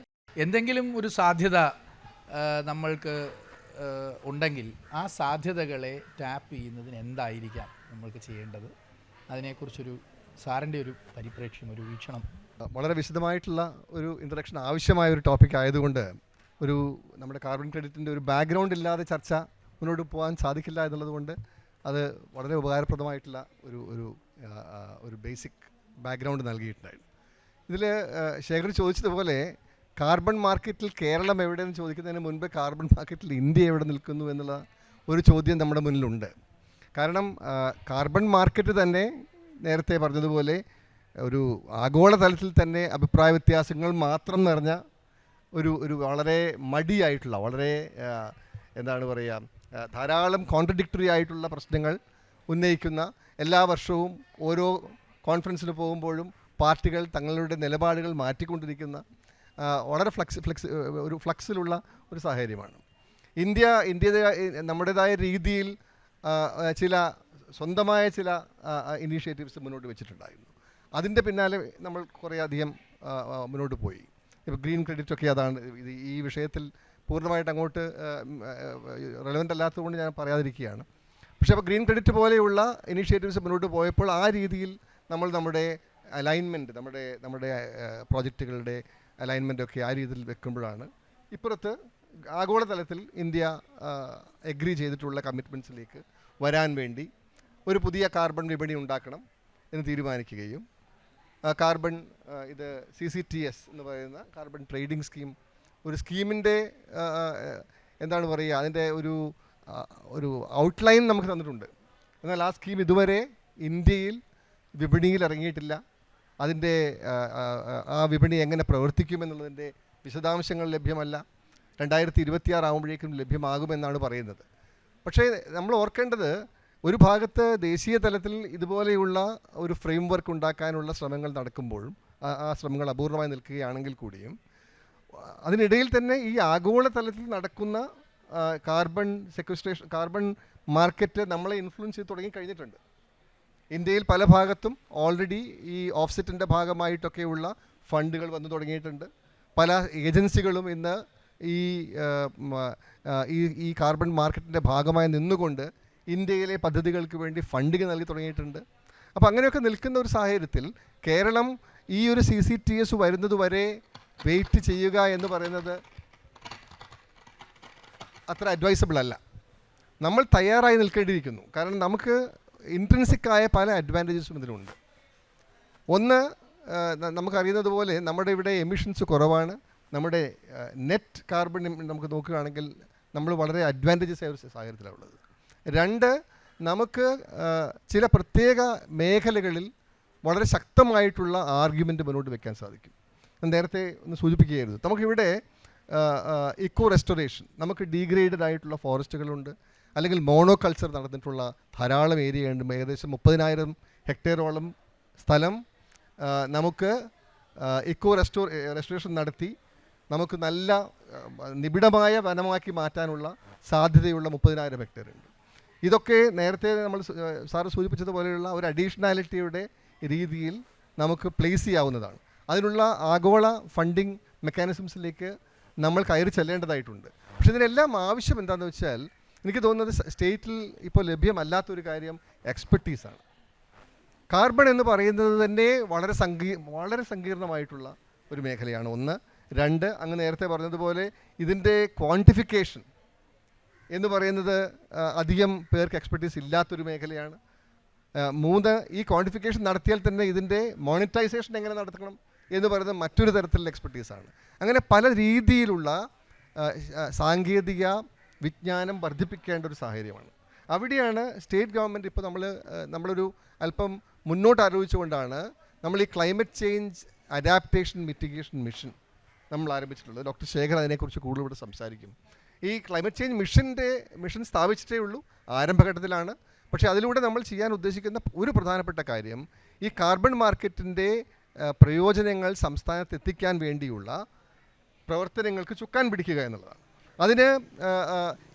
എന്തെങ്കിലും ഒരു സാധ്യത നമ്മൾക്ക് ഉണ്ടെങ്കിൽ ആ സാധ്യതകളെ ടാപ്പ് ചെയ്യുന്നതിന് എന്തായിരിക്കാം നമ്മൾക്ക് ചെയ്യേണ്ടത്? അതിനെക്കുറിച്ചൊരു സാറിൻ്റെ ഒരു പരിപ്രേക്ഷ്യം, ഒരു വീക്ഷണം. വളരെ വിശദമായിട്ടുള്ള ഒരു ഇൻട്രഡക്ഷൻ ആവശ്യമായ ഒരു ടോപ്പിക് ആയതുകൊണ്ട് നമ്മുടെ കാർബൺ ക്രെഡിറ്റിൻ്റെ ഒരു ബാക്ക്ഗ്രൗണ്ട് ഇല്ലാതെ ചർച്ച മുന്നോട്ട് പോകാൻ സാധിക്കില്ല എന്നുള്ളതുകൊണ്ട് അത് വളരെ ഉപകാരപ്രദമായിട്ടുള്ള ഒരു ബേസിക് ബാക്ക്ഗ്രൗണ്ട് നൽകിയിട്ടുണ്ടായിരുന്നു. ഇതിൽ ശേഖർ ചോദിച്ചതുപോലെ കാർബൺ മാർക്കറ്റിൽ കേരളം എവിടെയെന്ന് ചോദിക്കുന്നതിന് മുൻപ് കാർബൺ മാർക്കറ്റിൽ ഇന്ത്യ എവിടെ നിൽക്കുന്നു എന്നുള്ള ഒരു ചോദ്യം നമ്മുടെ മുന്നിലുണ്ട്. കാരണം കാർബൺ മാർക്കറ്റ് തന്നെ നേരത്തെ പറഞ്ഞതുപോലെ ഒരു ആഗോളതലത്തിൽ തന്നെ അഭിപ്രായ വ്യത്യാസങ്ങൾ മാത്രം നിറഞ്ഞ ഒരു വളരെ മടിയായിട്ടുള്ള, വളരെ എന്താണ് പറയുക, ധാരാളം കോൺട്രഡിക്ടറി ആയിട്ടുള്ള പ്രശ്നങ്ങൾ ഉന്നയിക്കുന്ന, എല്ലാ വർഷവും ഓരോ കോൺഫറൻസിൽ പോകുമ്പോഴും പാർട്ടികൾ തങ്ങളുടെ നിലപാടുകൾ മാറ്റിക്കൊണ്ടിരിക്കുന്ന വളരെ ഫ്ലക്സിലുള്ള ഒരു സാഹചര്യമാണ്. നമ്മുടേതായ രീതിയിൽ സ്വന്തമായ ചില ഇനീഷ്യേറ്റീവ്സ് മുന്നോട്ട് വെച്ചിട്ടുണ്ടായിരുന്നു. അതിൻ്റെ പിന്നാലെ നമ്മൾ കുറേ അധികം മുന്നോട്ട് പോയി. ഇപ്പോൾ ഗ്രീൻ ക്രെഡിറ്റൊക്കെ അതാണ്. ഈ വിഷയത്തിൽ പൂർണ്ണമായിട്ട് അങ്ങോട്ട് റെലവൻ്റ് അല്ലാത്തതുകൊണ്ട് ഞാൻ പറയാതിരിക്കുകയാണ്. പക്ഷേ അപ്പോൾ ഗ്രീൻ ക്രെഡിറ്റ് പോലെയുള്ള ഇനീഷ്യേറ്റീവ്സ് മുന്നോട്ട് പോയപ്പോൾ ആ രീതിയിൽ നമ്മുടെ അലൈൻമെൻറ്റ്, നമ്മുടെ പ്രോജക്റ്റുകളുടെ അലൈൻമെൻറ്റൊക്കെ ആ രീതിയിൽ വെക്കുമ്പോഴാണ് ഇപ്പുറത്ത് ആഗോളതലത്തിൽ ഇന്ത്യ എഗ്രി ചെയ്തിട്ടുള്ള കമ്മിറ്റ്മെൻറ്റ്സിലേക്ക് വരാൻ വേണ്ടി ഒരു പുതിയ കാർബൺ വിപണി ഉണ്ടാക്കണം എന്ന് തീരുമാനിക്കുകയും കാർബൺ CCTS എന്ന് പറയുന്ന കാർബൺ ട്രേഡിംഗ് സ്കീം, ഒരു സ്കീമിൻ്റെ എന്താണ് പറയുക, അതിൻ്റെ ഒരു ഔട്ട്ലൈൻ നമുക്ക് തന്നിട്ടുണ്ട്. എന്നാൽ ആ സ്കീം ഇതുവരെ ഇന്ത്യയിൽ വിപണിയിൽ ഇറങ്ങിയിട്ടില്ല. അതിൻ്റെ ആ വിപണി എങ്ങനെ പ്രവർത്തിക്കുമെന്നുള്ളതിൻ്റെ വിശദാംശങ്ങൾ ലഭ്യമല്ല. 2026 ആകുമ്പോഴേക്കും ലഭ്യമാകുമെന്നാണ് പറയുന്നത്. പക്ഷേ നമ്മൾ ഓർക്കേണ്ടത്, ഒരു ഭാഗത്ത് ദേശീയ തലത്തിൽ ഇതുപോലെയുള്ള ഒരു ഫ്രെയിം വർക്ക് ഉണ്ടാക്കാനുള്ള ശ്രമങ്ങൾ നടക്കുമ്പോഴും ആ ശ്രമങ്ങൾ അപൂർണമായി നിൽക്കുകയാണെങ്കിൽ കൂടിയും അതിനിടയിൽ തന്നെ ഈ ആഗോളതലത്തിൽ നടക്കുന്ന കാർബൺ സെക്വസ്ട്രേഷൻ, കാർബൺ മാർക്കറ്റ് നമ്മളെ ഇൻഫ്ലുവൻസ് ചെയ്ത് തുടങ്ങി കഴിഞ്ഞിട്ടുണ്ട്. ഇന്ത്യയിൽ പല ഭാഗത്തും ഓൾറെഡി ഈ ഓഫ്സെറ്റിൻ്റെ ഭാഗമായിട്ടൊക്കെയുള്ള ഫണ്ടുകൾ വന്നു തുടങ്ങിയിട്ടുണ്ട്. പല ഏജൻസികളും ഇന്ന് ഈ കാർബൺ മാർക്കറ്റിൻ്റെ ഭാഗമായി നിന്നുകൊണ്ട് ഇന്ത്യയിലെ പദ്ധതികൾക്ക് വേണ്ടി ഫണ്ടിങ് നൽകി തുടങ്ങിയിട്ടുണ്ട്. അപ്പോൾ അങ്ങനെയൊക്കെ നിൽക്കുന്ന ഒരു സാഹചര്യത്തിൽ കേരളം ഈ ഒരു CCTS വരുന്നത് വരെ വെയിറ്റ് ചെയ്യുക എന്ന് പറയുന്നത് അത്ര അഡ്വൈസബിൾ അല്ല. നമ്മൾ തയ്യാറായി നിൽക്കേണ്ടിയിരിക്കുന്നു. കാരണം നമുക്ക് ഇൻട്രിൻസിക്കായ പല അഡ്വാൻറ്റേജസും ഇതിലുണ്ട്. ഒന്ന്, നമുക്കറിയുന്നത് പോലെ നമ്മുടെ ഇവിടെ എമിഷൻസ് കുറവാണ്. നമ്മുടെ നെറ്റ് കാർബൺ നമുക്ക് നോക്കുകയാണെങ്കിൽ നമ്മൾ വളരെ അഡ്വാൻറ്റേജസ് ആയ ഒരു സാഹചര്യത്തിലാണ് ഉള്ളത്. രണ്ട്, നമുക്ക് ചില പ്രത്യേക മേഖലകളിൽ വളരെ ശക്തമായിട്ടുള്ള ആർഗ്യുമെൻ്റ് മുന്നോട്ട് വയ്ക്കാൻ സാധിക്കും. നേരത്തെ ഒന്ന് സൂചിപ്പിക്കുകയായിരുന്നു, നമുക്കിവിടെ ഇക്കോ റെസ്റ്റോറേഷൻ, നമുക്ക് ഡീഗ്രേഡഡ് ആയിട്ടുള്ള ഫോറസ്റ്റുകളുണ്ട്, അല്ലെങ്കിൽ മോണോകൾച്ചർ നടന്നിട്ടുള്ള ധാരാളം ഏരിയയുണ്ട്. ഏകദേശം 30,000 ഹെക്ടയറോളം സ്ഥലം നമുക്ക് ഇക്കോ റെസ്റ്റോറേഷൻ നടത്തി നമുക്ക് നല്ല നിബിഡമായ വനമാക്കി മാറ്റാനുള്ള സാധ്യതയുള്ള 30,000 ഹെക്ടയർ ഉണ്ട്. ഇതൊക്കെ നേരത്തെ നമ്മൾ സാറ് സൂചിപ്പിച്ചതുപോലെയുള്ള ഒരു അഡീഷണാലിറ്റിയുടെ രീതിയിൽ നമുക്ക് പ്ലേസ് ചെയ്യാവുന്നതാണ്. അതിനുള്ള ആഗോള ഫണ്ടിങ് മെക്കാനിസംസിലേക്ക് നമ്മൾ കയറി ചെല്ലേണ്ടതായിട്ടുണ്ട്. പക്ഷേ ഇതിനെല്ലാം ആവശ്യം എന്താണെന്ന് വെച്ചാൽ, എനിക്ക് തോന്നുന്നത് സ്റ്റേറ്റിൽ ഇപ്പോൾ ലഭ്യമല്ലാത്തൊരു കാര്യം എക്സ്പെർട്ടീസാണ്. കാർബൺ എന്ന് പറയുന്നത് തന്നെ വളരെ സങ്കീർണമായിട്ടുള്ള ഒരു മേഖലയാണ്. ഒന്ന്. രണ്ട്, അങ്ങ് നേരത്തെ പറഞ്ഞതുപോലെ ഇതിൻ്റെ ക്വാണ്ടിഫിക്കേഷൻ എന്ന് പറയുന്നത് അധികം പേർക്ക് എക്സ്പെർട്ടീസ് ഇല്ലാത്തൊരു മേഖലയാണ്. മൂന്ന്, ഈ ക്വാണ്ടിഫിക്കേഷൻ നടത്തിയാൽ തന്നെ ഇതിൻ്റെ മോണിറ്റൈസേഷൻ എങ്ങനെ നടത്തണം എന്ന് പറയുന്നത് മറ്റൊരു തരത്തിലുള്ള എക്സ്പെർട്ടീസാണ്. അങ്ങനെ പല രീതിയിലുള്ള സാങ്കേതിക വിജ്ഞാനം വർദ്ധിപ്പിക്കേണ്ട ഒരു സാഹചര്യമാണ്. അവിടെയാണ് സ്റ്റേറ്റ് ഗവൺമെൻറ് ഇപ്പോൾ നമ്മളൊരു അല്പം മുന്നോട്ട് ആലോചിച്ചുകൊണ്ടാണ് നമ്മൾ ഈ climate change adaptation mitigation mission നമ്മൾ ആരംഭിച്ചിട്ടുള്ളത്. ഡോക്ടർ ശേഖർ അതിനെക്കുറിച്ച് കൂടുതൽ ഇവിടെ സംസാരിക്കും. ഈ ക്ലൈമറ്റ് ചേഞ്ച് മിഷൻ സ്ഥാപിച്ചിട്ടേ ഉള്ളൂ, ആരംഭഘട്ടത്തിലാണ്. പക്ഷേ അതിലൂടെ നമ്മൾ ചെയ്യാൻ ഉദ്ദേശിക്കുന്ന ഒരു പ്രധാനപ്പെട്ട കാര്യം ഈ കാർബൺ മാർക്കറ്റിൻ്റെ പ്രയോജനങ്ങൾ സംസ്ഥാനത്ത് എത്തിക്കാൻ വേണ്ടിയുള്ള പ്രവർത്തനങ്ങൾക്ക് ചുക്കാൻ പിടിക്കുക എന്നുള്ളതാണ്. അതിന്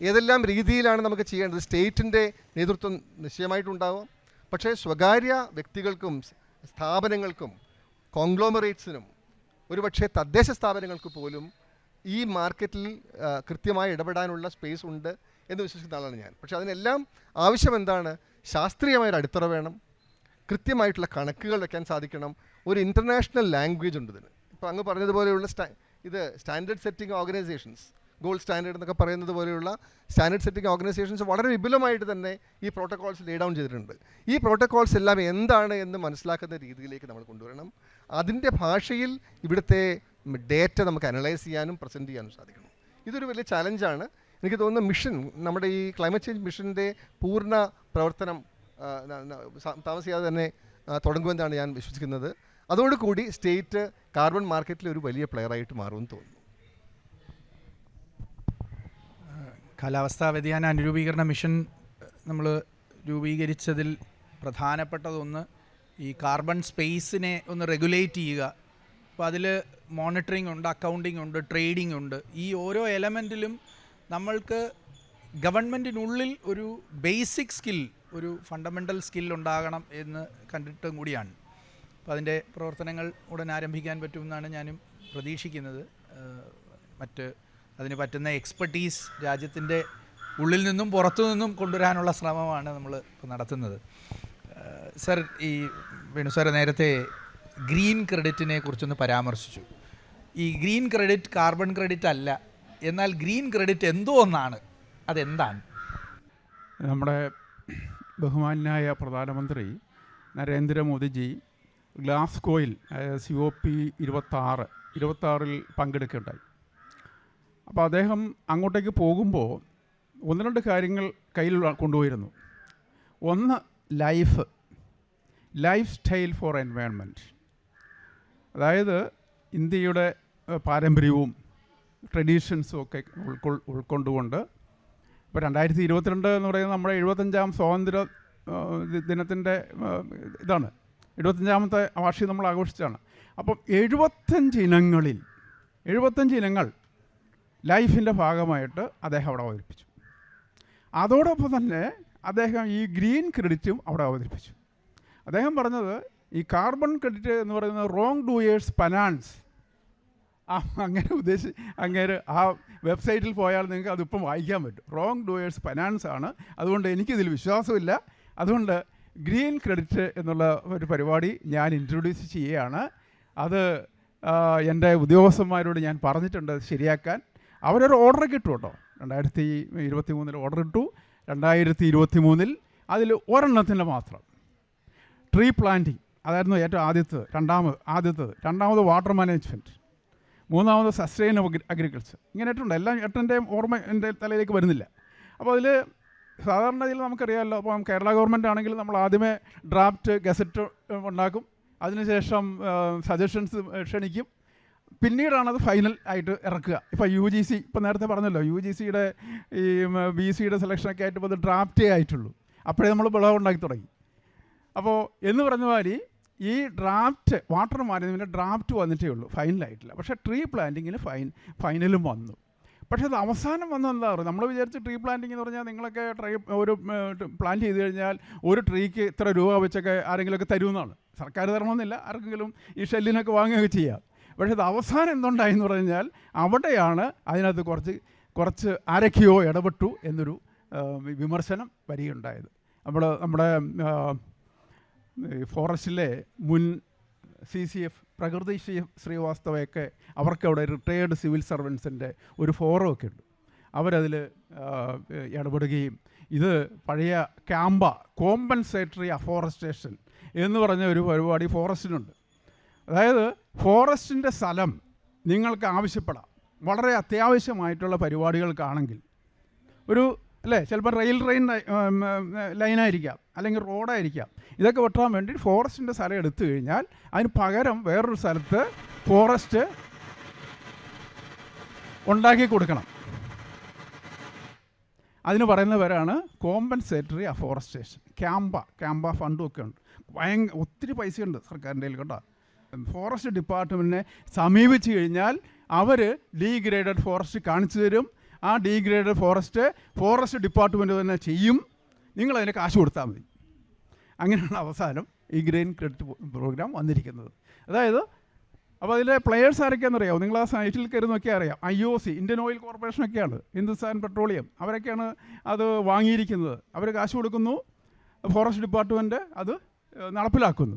ഏതെല്ലാം രീതിയിലാണ് നമുക്ക് ചെയ്യേണ്ടത്? സ്റ്റേറ്റിൻ്റെ നേതൃത്വം നിശ്ചയമായിട്ടുണ്ടാവാം. പക്ഷേ സ്വകാര്യ വ്യക്തികൾക്കും സ്ഥാപനങ്ങൾക്കും കോൺഗ്ലോമറേറ്റ്സിനും ഒരുപക്ഷെ തദ്ദേശ സ്ഥാപനങ്ങൾക്ക് പോലും ഈ മാർക്കറ്റിൽ കൃത്യമായി ഇടപെടാനുള്ള സ്പേസ് ഉണ്ട് എന്ന് വിശ്വസിക്കുന്ന ആളാണ് ഞാൻ. പക്ഷേ അതിനെല്ലാം ആവശ്യം എന്താണ്? ശാസ്ത്രീയമായൊരു അടിത്തറ വേണം, കൃത്യമായിട്ടുള്ള കണക്കുകൾ വെക്കാൻ സാധിക്കണം. ഒരു ഇൻ്റർനാഷണൽ ലാംഗ്വേജ് ഉണ്ട് ഇതിന്. ഇപ്പോൾ അങ്ങ് പറഞ്ഞതുപോലെയുള്ള ഇത് standard setting organisations, gold standard എന്നൊക്കെ പറയുന്നത് പോലെയുള്ള സ്റ്റാൻഡേർഡ് സെറ്റിംഗ് ഓർഗനൈസേഷൻസ് വളരെ വിപുലമായിട്ട് തന്നെ ഈ പ്രോട്ടോകോൾസ് ലേ ഡൗൺ ചെയ്തിട്ടുണ്ട്. ഈ പ്രോട്ടോകോൾസ് എല്ലാം എന്താണ് എന്ന് മനസ്സിലാക്കുന്ന രീതിയിലേക്ക് നമ്മൾ കൊണ്ടുവരണം. അതിൻ്റെ ഭാഷയിൽ ഇവിടുത്തെ ഡേറ്റ നമുക്ക് അനലൈസ് ചെയ്യാനും പ്രസൻറ്റ് ചെയ്യാനും സാധിക്കണം. ഇതൊരു വലിയ ചലഞ്ചാണ്. എനിക്ക് തോന്നുന്നു മിഷൻ, നമ്മുടെ ഈ ക്ലൈമറ്റ് ചേഞ്ച് മിഷൻ്റെ പൂർണ്ണ പ്രവർത്തനം താമസിയാതെ തന്നെ തുടങ്ങുമെന്നാണ് ഞാൻ വിശ്വസിക്കുന്നത്. അതോടുകൂടി സ്റ്റേറ്റ് കാർബൺ മാർക്കറ്റിൽ ഒരു വലിയ പ്ലെയറായിട്ട് മാറുമെന്ന് തോന്നുന്നു. കാലാവസ്ഥാ വ്യതിയാന അനുരൂപീകരണ മിഷൻ നമ്മൾ രൂപീകരിച്ചതിൽ പ്രധാനപ്പെട്ടതൊന്ന് ഈ കാർബൺ സ്പേസിനെ ഒന്ന് റെഗുലേറ്റ് ചെയ്യുക. അപ്പോൾ അതിൽ മോണിറ്ററിംഗ് ഉണ്ട്, അക്കൗണ്ടിംഗ് ഉണ്ട്, ട്രേഡിംഗ് ഉണ്ട്. ഈ ഓരോ എലമെൻറ്റിലും നമ്മൾക്ക് ഗവൺമെൻറ്റിനുള്ളിൽ ഒരു ബേസിക് സ്കിൽ, ഒരു ഫണ്ടമെൻ്റൽ സ്കിൽ ഉണ്ടാകണം എന്ന് കണ്ടിട്ടും കൂടിയാണ്. അപ്പോൾ അതിൻ്റെ പ്രവർത്തനങ്ങൾ ഉടൻ ആരംഭിക്കാൻ പറ്റുമെന്നാണ് ഞാനും പ്രതീക്ഷിക്കുന്നത്. അതിന് പറ്റുന്ന എക്സ്പെർട്ടീസ് രാജ്യത്തിൻ്റെ ഉള്ളിൽ നിന്നും പുറത്തു നിന്നും കൊണ്ടുവരാനുള്ള ശ്രമമാണ് നമ്മൾ ഇപ്പോൾ നടത്തുന്നത്. സർ, ഈ വേണു സാർ നേരത്തെ ഗ്രീൻ ക്രെഡിറ്റിനെ കുറിച്ചൊന്ന് പരാമർശിച്ചു. ഈ ഗ്രീൻ ക്രെഡിറ്റ് കാർബൺ ക്രെഡിറ്റ് അല്ല, എന്നാൽ ഗ്രീൻ ക്രെഡിറ്റ് എന്തോ ഒന്നാണ്. അതെന്താണ്? നമ്മുടെ ബഹുമാന്യനായ പ്രധാനമന്ത്രി നരേന്ദ്രമോദിജി ഗ്ലാസ്ഗോയിൽ COP26 പങ്കെടുക്കുകയുണ്ടായി. അപ്പോൾ അദ്ദേഹം അങ്ങോട്ടേക്ക് പോകുമ്പോൾ 1-2 കാര്യങ്ങൾ കയ്യിൽ കൊണ്ടുപോയിരുന്നു. ഒന്ന് ലൈഫ് സ്റ്റൈൽ ഫോർ എൻവയോൺമെൻറ്റ്, അതായത് ഇന്ത്യയുടെ പാരമ്പര്യവും ട്രഡീഷൻസും ഒക്കെ ഉൾക്കൊണ്ടുകൊണ്ട് ഇപ്പോൾ 2022 എന്ന് പറയുന്നത് നമ്മുടെ 75ാം സ്വാതന്ത്ര്യ ദിനത്തിൻ്റെ ഇതാണ്, 75ാമത്തെ വാർഷികം നമ്മൾ ആഘോഷിച്ചാണ്. അപ്പം 75 ഇനങ്ങൾ ലൈഫിൻ്റെ ഭാഗമായിട്ട് അദ്ദേഹം അവിടെ അവതരിപ്പിച്ചു. അതോടൊപ്പം തന്നെ അദ്ദേഹം ഈ ഗ്രീൻ ക്രെഡിറ്റും അവിടെ അവതരിപ്പിച്ചു. അദ്ദേഹം പറഞ്ഞത് ഈ കാർബൺ ക്രെഡിറ്റ് എന്ന് പറയുന്നത് റോങ് ഡൂയേഴ്സ് ഫൈനാൻസ്. അങ്ങനെ ആ വെബ്സൈറ്റിൽ പോയാൽ നിങ്ങൾക്ക് അതിപ്പം വായിക്കാൻ പറ്റും. റോങ് ഡൂയേഴ്സ് ഫൈനാൻസ് ആണ്. അതുകൊണ്ട് എനിക്കിതിൽ വിശ്വാസമില്ല. അതുകൊണ്ട് ഗ്രീൻ ക്രെഡിറ്റ് എന്നുള്ള ഒരു പരിപാടി ഞാൻ ഇൻട്രൊഡ്യൂസ് ചെയ്യുകയാണ്. അത് എൻ്റെ ഉദ്യോഗസ്ഥന്മാരോട് ഞാൻ പറഞ്ഞിട്ടുണ്ട് ശരിയാക്കാൻ. അവരൊരു ഓർഡർ കിട്ടും കേട്ടോ. 2023 ഓർഡർ ഇട്ടു. 2023 അതിൽ ഒരെണ്ണത്തിൻ്റെ മാത്രം ട്രീ പ്ലാന്റിങ് അതായിരുന്നു ഏറ്റവും ആദ്യത്തത്. രണ്ടാമത് വാട്ടർ മാനേജ്മെൻറ്റ്, മൂന്നാമത് സസ്റ്റൈനബിൾ അഗ്രികൾച്ചർ. ഇങ്ങനെ ഇട്ടുണ്ട്. എല്ലാം 8ൻ്റെയും ഓർമ്മ എൻ്റെ തലയിലേക്ക് വരുന്നില്ല. അപ്പോൾ അതിൽ സാധാരണ ഇതിൽ നമുക്കറിയാമല്ലോ. അപ്പം കേരള ഗവൺമെൻറ് ആണെങ്കിൽ നമ്മൾ ആദ്യമേ ഡ്രാഫ്റ്റ് ഗസറ്റ് ഉണ്ടാക്കും, അതിനുശേഷം സജഷൻസ് ക്ഷണിക്കും, പിന്നീടാണത് ഫൈനൽ ആയിട്ട് ഇറക്കുക. ഇപ്പോൾ UGC ഇപ്പോൾ നേരത്തെ പറഞ്ഞല്ലോ, UGCയുടെ ഈ BCയുടെ സെലക്ഷനൊക്കെ ആയിട്ട് ഇപ്പോൾ അത് ഡ്രാഫ്റ്റേ ആയിട്ടുള്ളൂ. അപ്പോഴേ നമ്മൾ വിളവുണ്ടാക്കി തുടങ്ങി. അപ്പോൾ എന്ന് പറഞ്ഞ മാതിരി ഈ ഡ്രാഫ്റ്റ് വാട്ടർ മാനേജ്മെൻറ്റ് ഡ്രാഫ്റ്റ് വന്നിട്ടേ ഉള്ളൂ, ഫൈനലായിട്ടില്ല. പക്ഷേ ട്രീ പ്ലാന്റിങ്ങിന് ഫൈനലും വന്നു. പക്ഷേ അത് അവസാനം വന്നത് എന്താ പറയുക, നമ്മൾ വിചാരിച്ച് ട്രീ പ്ലാന്റിങ് എന്ന് പറഞ്ഞാൽ നിങ്ങളൊക്കെ ഒരു പ്ലാന്റ് ചെയ്ത് കഴിഞ്ഞാൽ ഒരു ട്രീക്ക് ഇത്ര രൂപ വെച്ചൊക്കെ ആരെങ്കിലുമൊക്കെ തരുമെന്നാണ്. സർക്കാർ തരണമെന്നില്ല, ആർക്കെങ്കിലും ഈ ഷെല്ലിനൊക്കെ വാങ്ങുകയൊക്കെ ചെയ്യാം. പക്ഷേ അത് അവസാനം എന്തുണ്ടായെന്ന് പറഞ്ഞാൽ അവിടെയാണ് അതിനകത്ത് കുറച്ച് ആരൊക്കെയോ ഇടപെട്ടു എന്നൊരു വിമർശനം വരികയുണ്ടായത്. നമ്മുടെ ഫോറസ്റ്റിലെ മുൻ CCF പ്രകൃതി ശ്രീവാസ്തവയൊക്കെ അവർക്കവിടെ റിട്ടയേർഡ് സിവിൽ സർവൻസിൻ്റെ ഒരു ഫോറമൊക്കെ ഉണ്ട്. അവരതിൽ ഇടപെടുകയും ഇത് പഴയ കോമ്പൻസേറ്ററി അഫോറസ്റ്റേഷൻ എന്ന് പറഞ്ഞ ഒരു പരിപാടി ഫോറസ്റ്റിനുണ്ട്. അതായത് ഫോറസ്റ്റിൻ്റെ സ്ഥലം നിങ്ങൾക്ക് ആവശ്യപ്പെടാം, വളരെ അത്യാവശ്യമായിട്ടുള്ള പരിപാടികൾക്കാണെങ്കിൽ. ചിലപ്പോൾ റെയിൽ ലൈനായിരിക്കാം, അല്ലെങ്കിൽ റോഡായിരിക്കാം. ഇതൊക്കെ വെട്ടാൻ വേണ്ടി ഫോറസ്റ്റിൻ്റെ സ്ഥലം എടുത്തു കഴിഞ്ഞാൽ അതിന് പകരം വേറൊരു സ്ഥലത്ത് ഫോറസ്റ്റ് ഉണ്ടാക്കി കൊടുക്കണം. അതിന് പറയുന്ന പേരാണ് കോമ്പൻസേറ്ററി അഫോറസ്റ്റേഷൻ. ക്യാമ്പ ഫണ്ടും ഒക്കെ ഉണ്ട്. ഒത്തിരി പൈസയുണ്ട് സർക്കാരിൻ്റെ കയ്യിൽ കേട്ടോ. ഫോറസ്റ്റ് ഡിപ്പാർട്ട്മെൻറ്റിനെ സമീപിച്ചു കഴിഞ്ഞാൽ അവർ ഡീഗ്രേഡഡ് ഫോറസ്റ്റ് കാണിച്ചു തരും. ആ ഡീഗ്രേഡഡ് ഫോറസ്റ്റ് ഡിപ്പാർട്ട്മെൻറ്റ് തന്നെ ചെയ്യും. നിങ്ങളതിന് കാശ് കൊടുത്താൽ മതി. അങ്ങനെയാണ് അവസാനം ഈ ഗ്രീൻ ക്രെഡിറ്റ് പ്രോഗ്രാം വന്നിരിക്കുന്നത്. അതായത് അപ്പോൾ അതിലെ പ്ലെയേഴ്സ് ആരൊക്കെയാണെന്ന് അറിയാമോ? നിങ്ങൾ ആ സൈറ്റിൽ കയറി നോക്കിയാൽ അറിയാം. IOC, ഇന്ത്യൻ ഓയിൽ കോർപ്പറേഷനൊക്കെയാണ്, ഹിന്ദുസ്ഥാൻ പെട്രോളിയം, അവരൊക്കെയാണ് അത് വാങ്ങിയിരിക്കുന്നത്. അവർ കാശ് കൊടുക്കുന്നു, ഫോറസ്റ്റ് ഡിപ്പാർട്ട്മെൻറ്റ് അത് നടപ്പിലാക്കുന്നു.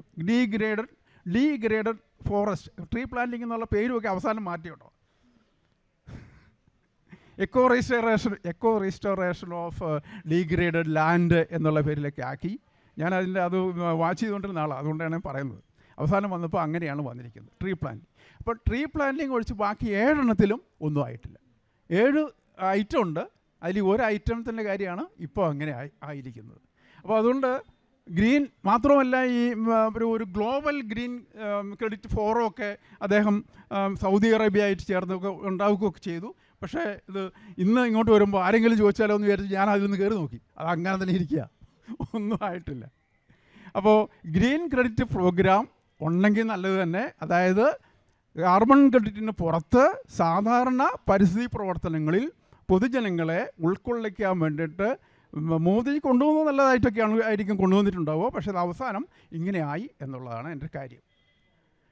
ഡീഗ്രേഡഡ് ഫോറസ്റ്റ്, ട്രീ പ്ലാന്റിംഗ് എന്നുള്ള പേരുമൊക്കെ അവസാനം മാറ്റി കേട്ടോ. Eco restoration of degraded land എന്നുള്ള പേരിലൊക്കെ ആക്കി. ഞാൻ അത് വാച്ച് ചെയ്തുകൊണ്ടിരുന്ന ആളാണ്, അതുകൊണ്ടാണ് ഞാൻ പറയുന്നത്. അവസാനം വന്നപ്പോൾ അങ്ങനെയാണ് വന്നിരിക്കുന്നത്, ട്രീ പ്ലാന്റിങ്. അപ്പോൾ ട്രീ പ്ലാന്റിങ് ഒഴിച്ച് ബാക്കി 7 എണ്ണത്തിലും ഒന്നും ആയിട്ടില്ല. 7 ഐറ്റം ഉണ്ട്, അതിൽ ഒരു ഐറ്റത്തിൻ്റെ കാര്യമാണ് ഇപ്പോൾ അങ്ങനെ ആയിരിക്കുന്നത്. അപ്പോൾ അതുകൊണ്ട് ഗ്രീൻ മാത്രമല്ല, ഈ ഒരു ഗ്ലോബൽ ഗ്രീൻ ക്രെഡിറ്റ് ഫോറം ഒക്കെ അദ്ദേഹം സൗദി അറേബ്യ ആയിട്ട് ചേർന്നൊക്കെ ഉണ്ടാവുകയൊക്കെ ചെയ്തു. പക്ഷേ ഇത് ഇന്ന് ഇങ്ങോട്ട് വരുമ്പോൾ ആരെങ്കിലും ചോദിച്ചാലോ എന്ന് വിചാരിച്ച് ഞാൻ അതിൽ നിന്ന് കയറി നോക്കി, അത് അങ്ങനെ തന്നെ ഇരിക്കുക, ഒന്നും ആയിട്ടില്ല. അപ്പോൾ ഗ്രീൻ ക്രെഡിറ്റ് പ്രോഗ്രാം ഉണ്ടെങ്കിൽ നല്ലത് തന്നെ. അതായത് കാർബൺ ക്രെഡിറ്റിന് പുറത്ത് സാധാരണ പരിസ്ഥിതി പ്രവർത്തനങ്ങളിൽ പൊതുജനങ്ങളെ ഉൾക്കൊള്ളിക്കാൻ വേണ്ടിയിട്ട് മോദി കൊണ്ടുവന്നത് നല്ലതായിട്ടൊക്കെയാണ് ആയിരിക്കും കൊണ്ടുവന്നിട്ടുണ്ടാവുക. പക്ഷേ അത് അവസാനം ഇങ്ങനെയായി എന്നുള്ളതാണ് എൻ്റെ കാര്യം.